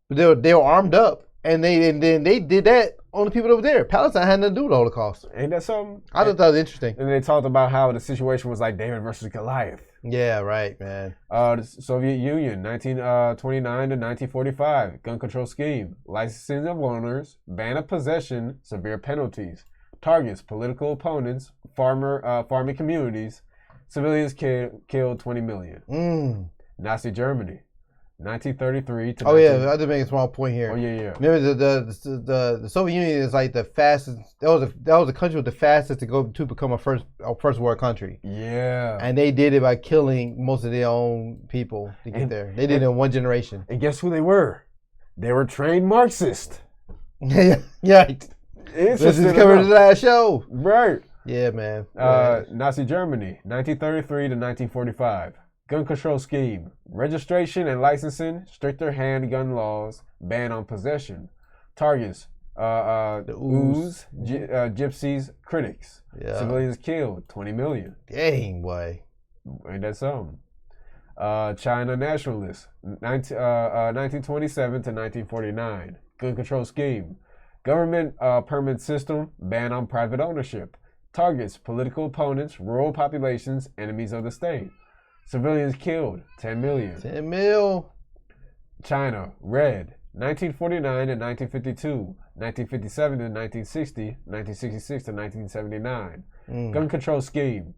But they were armed up, and then they did that on the people over there. Palestine had nothing to do with the Holocaust. Ain't that something? I thought that was interesting. And they talked about how the situation was like David versus Goliath. Yeah, right, man. The Soviet Union, 1929 to 1945, gun control scheme, licensing of owners, ban of possession, severe penalties, targets political opponents, farming communities, civilians killed 20 million. Nazi Germany, 1933 to. Oh yeah, I just make a small point here. Oh yeah. Remember the Soviet Union is like the fastest. That was the country with the fastest to become a first world country. Yeah. And they did it by killing most of their own people to get there. They did it in one generation. And guess who they were? They were trained Marxists. Yeah. This is covered in the last show. Right. Yeah, man. Nazi Germany, 1933 to 1945. Gun control scheme, registration and licensing, stricter handgun laws, ban on possession, targets, the ooze, gypsies, critics, civilians killed, 20 million. Dang, boy. Ain't that something? China nationalists, 1927 to 1949. Gun control scheme, Government permit system, ban on private ownership. Targets, political opponents, rural populations, enemies of the state. Civilians killed, 10 million. 10 mil. China, red, 1949 and 1952, 1957 to 1960, 1966 to 1979. Gun control scheme,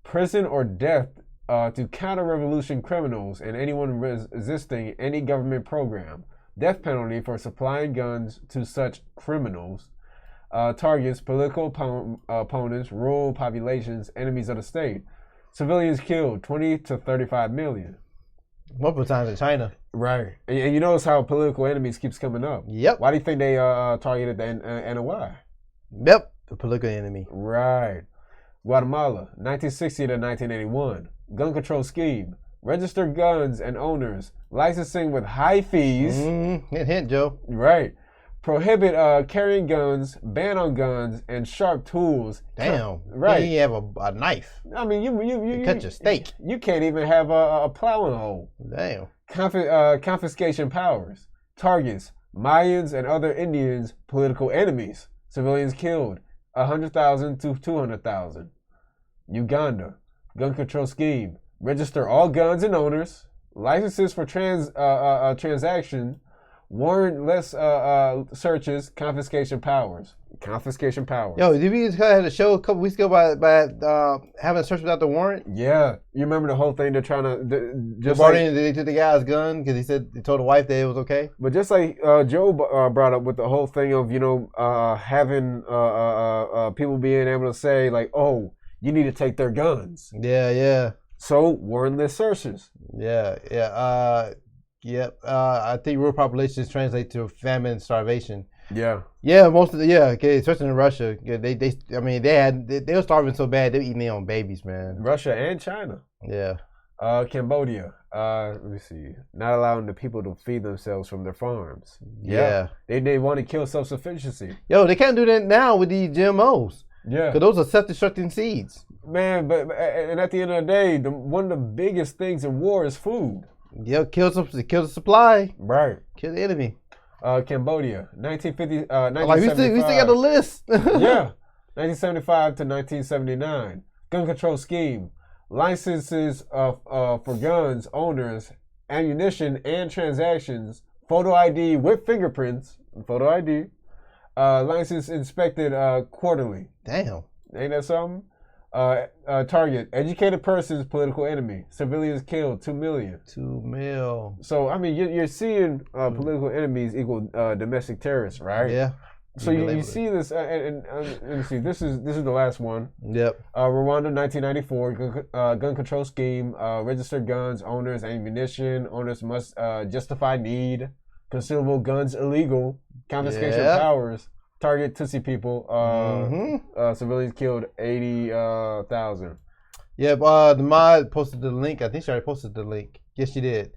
prison or death to counter-revolution criminals and anyone resisting any government program. Death penalty for supplying guns to such criminals. Targets, political opponents, rural populations, enemies of the state. Civilians killed, 20 to 35 million. Multiple times in China. Right. And you notice how political enemies keeps coming up. Yep. Why do you think they targeted the NOI? Yep. The political enemy. Right. Guatemala, 1960 to 1981. Gun control scheme. Register guns and owners. Licensing with high fees. Hint, Joe. Right. Prohibit carrying guns, ban on guns, and sharp tools. Damn. Right. You have a knife. I mean, you cut your steak. You can't even have a plowing hole. Damn. Confiscation powers. Targets, Mayans and other Indians, political enemies. Civilians killed, 100,000 to 200,000. Uganda, gun control scheme. Register all guns and owners. Licenses for transaction. Warrantless searches. Confiscation powers. Confiscation powers. Yo, did we just had a show a couple weeks ago by having a search without the warrant? Yeah, you remember the whole thing? They're trying to just they took the guy's gun because he told the wife that it was okay. But just like Joe brought up with the whole thing of having people being able to say like, oh, you need to take their guns. Yeah. So warrantless searches. Yeah. I think rural populations translate to famine and starvation. Yeah, most of okay, especially in Russia. Yeah, they were starving so bad they were eating their own babies, man. Russia and China. Yeah. Cambodia. Let me see. Not allowing the people to feed themselves from their farms. Yeah. They want to kill self-sufficiency. Yo, they can't do that now with these GMOs. Yeah. Because those are self-destructing seeds. Man, but at the end of the day, one of the biggest things in war is food. Yeah, kill the supply. Right. Kill the enemy. Cambodia, 1950. We still got a list. Yeah, 1975 to 1979. Gun control scheme. Licenses for guns, owners, ammunition, and transactions. Photo ID with fingerprints. Photo ID. License inspected quarterly. Damn. Ain't that something? Target, educated persons, political enemy. Civilians killed, 2 million. 2 mil. So, I mean, you're seeing political enemies equal domestic terrorists, right? Yeah. So you see this, and let me see, this is the last one. Yep. Rwanda, 1994, gun control scheme, registered guns, owners, ammunition. Owners must justify need. Consumable guns illegal. Confiscation powers. Target Tutsi people. Civilians killed 80,000. Yeah, the mod posted the link. I think she already posted the link. Yes, she did.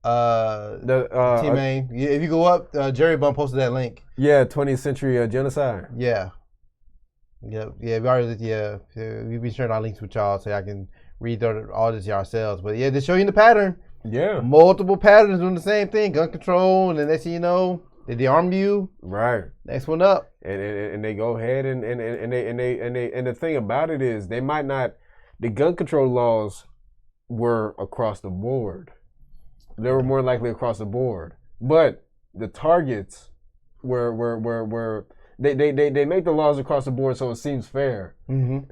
T-Main. If you go up, Jerry Bum posted that link. Yeah, 20th century genocide. Yeah. Yeah, we already, we've been sharing our links with y'all so y'all can read all this yourselves. But yeah, they show you the pattern. Yeah. Multiple patterns doing the same thing. Gun control, and then next thing you know, they arm you. Right. Next one up. And they go ahead and the thing about it is they might not, the gun control laws were across the board. They were more likely across the board. But the targets were they make the laws across the board so it seems fair. Mm-hmm.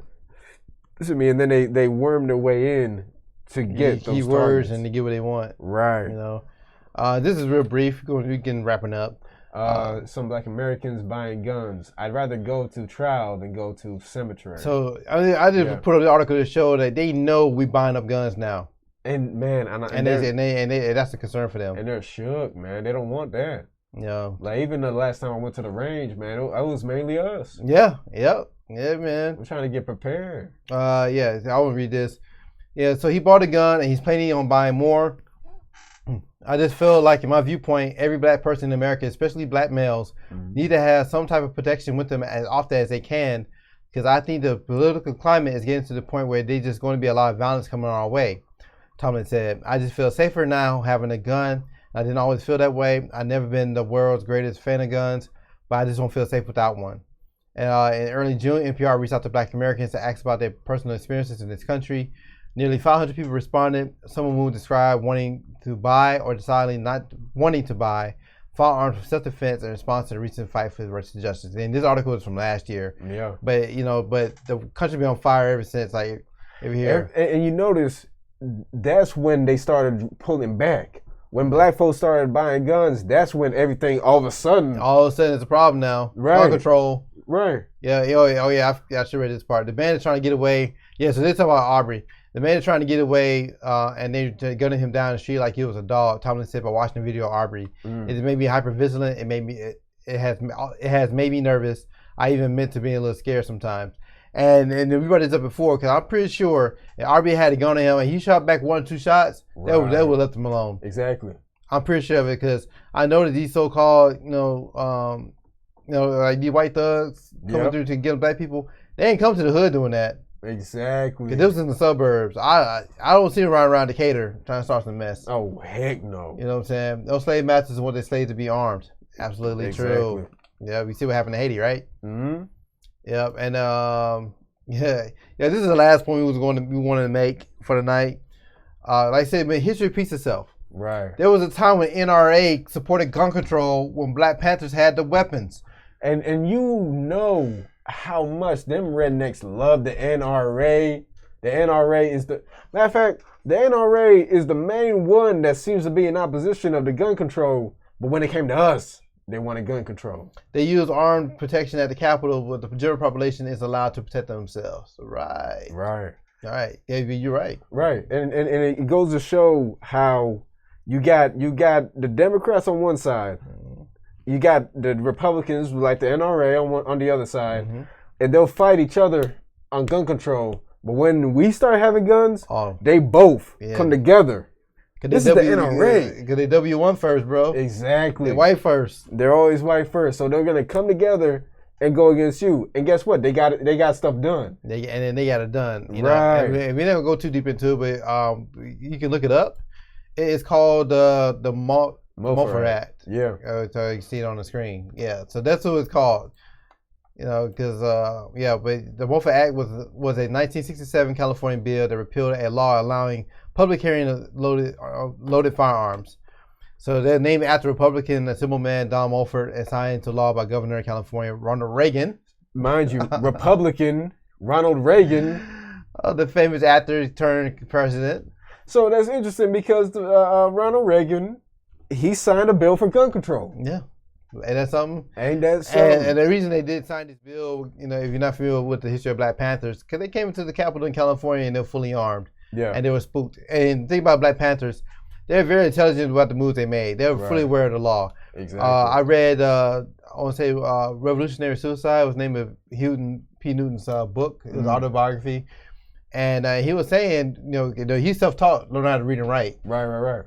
This is me, and then they worm their way in to get those keywords targets. and to get what they want. Right. You know. This is real brief. We can wrapping up. Some Black Americans buying guns. I'd rather go to trial than go to cemetery. So I just put up the article to show that they know we buying up guns now. And man, and that's a concern for them. And they're shook, man. They don't want that. Yeah. Like even the last time I went to the range, man, it was mainly us. Yeah. Yep. Yeah, man. We're trying to get prepared. Yeah. I want to read this. Yeah. So he bought a gun and he's planning on buying more. I just feel like, in my viewpoint, every black person in America, especially black males, need to have some type of protection with them as often as they can, because I think the political climate is getting to the point where there's just going to be a lot of violence coming our way. Tomlin said, I just feel safer now having a gun. I didn't always feel that way. I've never been the world's greatest fan of guns, but I just don't feel safe without one. In early June, NPR reached out to Black Americans to ask about their personal experiences in this country. Nearly 500 people responded. Some of whom described wanting to buy or deciding not wanting to buy firearms for self-defense in response to the recent fight for racial justice. And this article is from last year. Yeah. But but the country been on fire ever since. Like every year. And you notice that's when they started pulling back. When black folks started buying guns, that's when everything all of a sudden it's a problem now. Right. Gun control. Right. Yeah. Oh yeah. I should read this part. The man is trying to get away. Yeah. So they're talking about Aubrey. The man is trying to get away, and they're gunning him down the street like he was a dog. Tomlin said by watching the video of Aubrey. It made me hypervigilant. It made me. It has made me nervous. I even meant to be a little scared sometimes. And we brought this up before because I'm pretty sure if Aubrey had a gun on him and he shot back 1 or 2 shots, they would have left him alone. Exactly. I'm pretty sure of it because I know that these so-called like these white thugs coming through to get black people, they ain't come to the hood doing that. Exactly. Because this was in the suburbs. I don't see them running around Decatur trying to start some mess. Oh, heck no. You know what I'm saying? Those slave masters want their slaves to be armed. Absolutely true. Yeah, we see what happened to Haiti, right? Mm-hmm. Yep. And this is the last point we wanted to make for the night. Like I said, man, history repeats itself. Right. There was a time when NRA supported gun control when Black Panthers had the weapons. And you know how much them rednecks love the NRA. The NRA is the matter of fact, the NRA is the main one that seems to be in opposition of the gun control. But when it came to us, they wanted gun control. They use armed protection at the Capitol, but the general population is allowed to protect themselves. Right. Right. All right. Yeah, you're right. Right. And it goes to show how you got the Democrats on one side. You got the Republicans, like the NRA, on the other side, and they'll fight each other on gun control. But when we start having guns, they both come together. This is the NRA. Because they W1 first, bro. Exactly. They're white first. They're always white first. So they're going to come together and go against you. And guess what? They got stuff done. And then they got it done. You right. know? And we never go too deep into it, but you can look it up. It's called the Mulford Act. Yeah. So you can see it on the screen. Yeah. So that's what it's called. You know, because but the Mulford Act was a 1967 California bill that repealed a law allowing public carrying of loaded firearms. So they're named after Republican Assemblyman Don Mulford and signed into law by Governor of California Ronald Reagan. Mind you, Republican Ronald Reagan, the famous actor turned president. So that's interesting because Ronald Reagan, he signed a bill for gun control. Yeah. And that's something. Ain't that something? And the reason they did sign this bill, you know, if you're not familiar with the history of Black Panthers, because they came into the Capitol in California and they're fully armed. Yeah. And they were spooked. And the thing about Black Panthers, they're very intelligent about the moves they made. They were fully aware of the law. Exactly. I read, I want to say, Revolutionary Suicide was the name of P. Newton's book. It was autobiography. And he was saying, you know, he's self-taught, learned how to read and write. Right.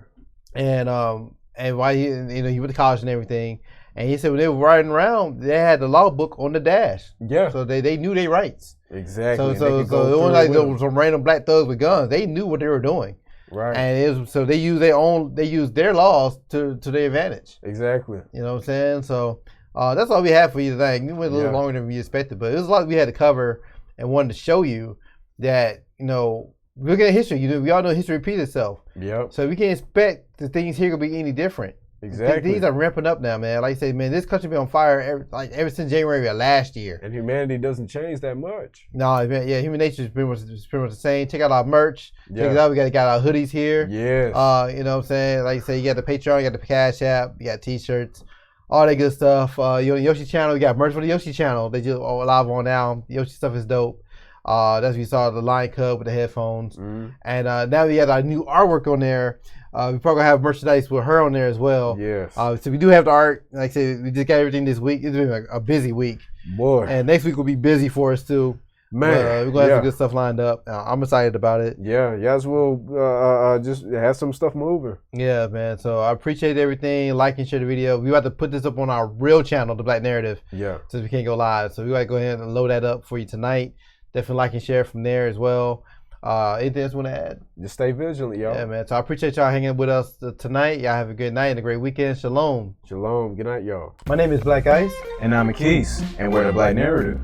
And why he went to college and everything. And he said when they were riding around, they had the law book on the dash. Yeah. So they knew their rights. Exactly. So it wasn't like there was some random black thugs with guns. They knew what they were doing. Right. And so they used their laws to their advantage. Exactly. You know what I'm saying? So that's all we have for you tonight. It went a little longer than we expected, but it was a lot we had to cover and wanted to show you that, you know, we're looking at history. We all know history repeats itself. Yep. So we can't expect the things here to be any different. Exactly. Things are ramping up now, man. Like I say, man, this country been on fire ever since January of last year. And humanity doesn't change that much. No, yeah, human nature is pretty much the same. Check out our merch. Check it out. We got our hoodies here. Yes. You know what I'm saying? Like I say, you got the Patreon, you got the Cash App, you got T-shirts, all that good stuff. You know, the Yoshi channel, we got merch for the Yoshi channel. They just live on now. The Yoshi stuff is dope. That's what you saw, the Lion Cub with the headphones. And now we got our new artwork on there. We probably gonna have merchandise with her on there as well. Yes. So we do have the art. Like I said, we just got everything this week. It's been a busy week. Boy. And next week will be busy for us too. Man. We're gonna have some good stuff lined up. I'm excited about it. Yeah. Yes, we'll just have some stuff moving. Yeah, man. So I appreciate everything. Like and share the video. We about to put this up on our real channel, The Black Narrative. Yeah. Since we can't go live. So we gotta go ahead and load that up for you tonight. Definitely like and share from there as well. Anything else you want to add? Just stay vigilant, y'all. Yeah, man. So I appreciate y'all hanging with us tonight. Y'all have a good night and a great weekend. Shalom. Shalom. Good night, y'all. My name is Black Ice. And I'm Akis. And we're the Black Narrative.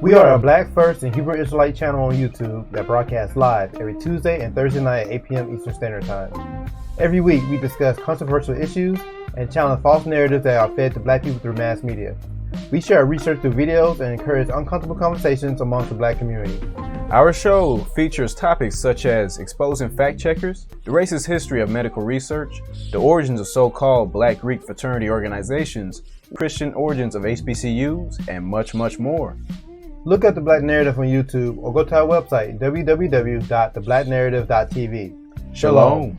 We are a Black First and Hebrew Israelite channel on YouTube that broadcasts live every Tuesday and Thursday night at 8 p.m. Eastern Standard Time. Every week, we discuss controversial issues and challenge false narratives that are fed to Black people through mass media. We share research through videos and encourage uncomfortable conversations amongst the Black community. Our show features topics such as exposing fact checkers, the racist history of medical research, the origins of so-called Black Greek fraternity organizations, Christian origins of HBCUs, and much, much more. Look up The Black Narrative on YouTube or go to our website, www.theblacknarrative.tv. Shalom.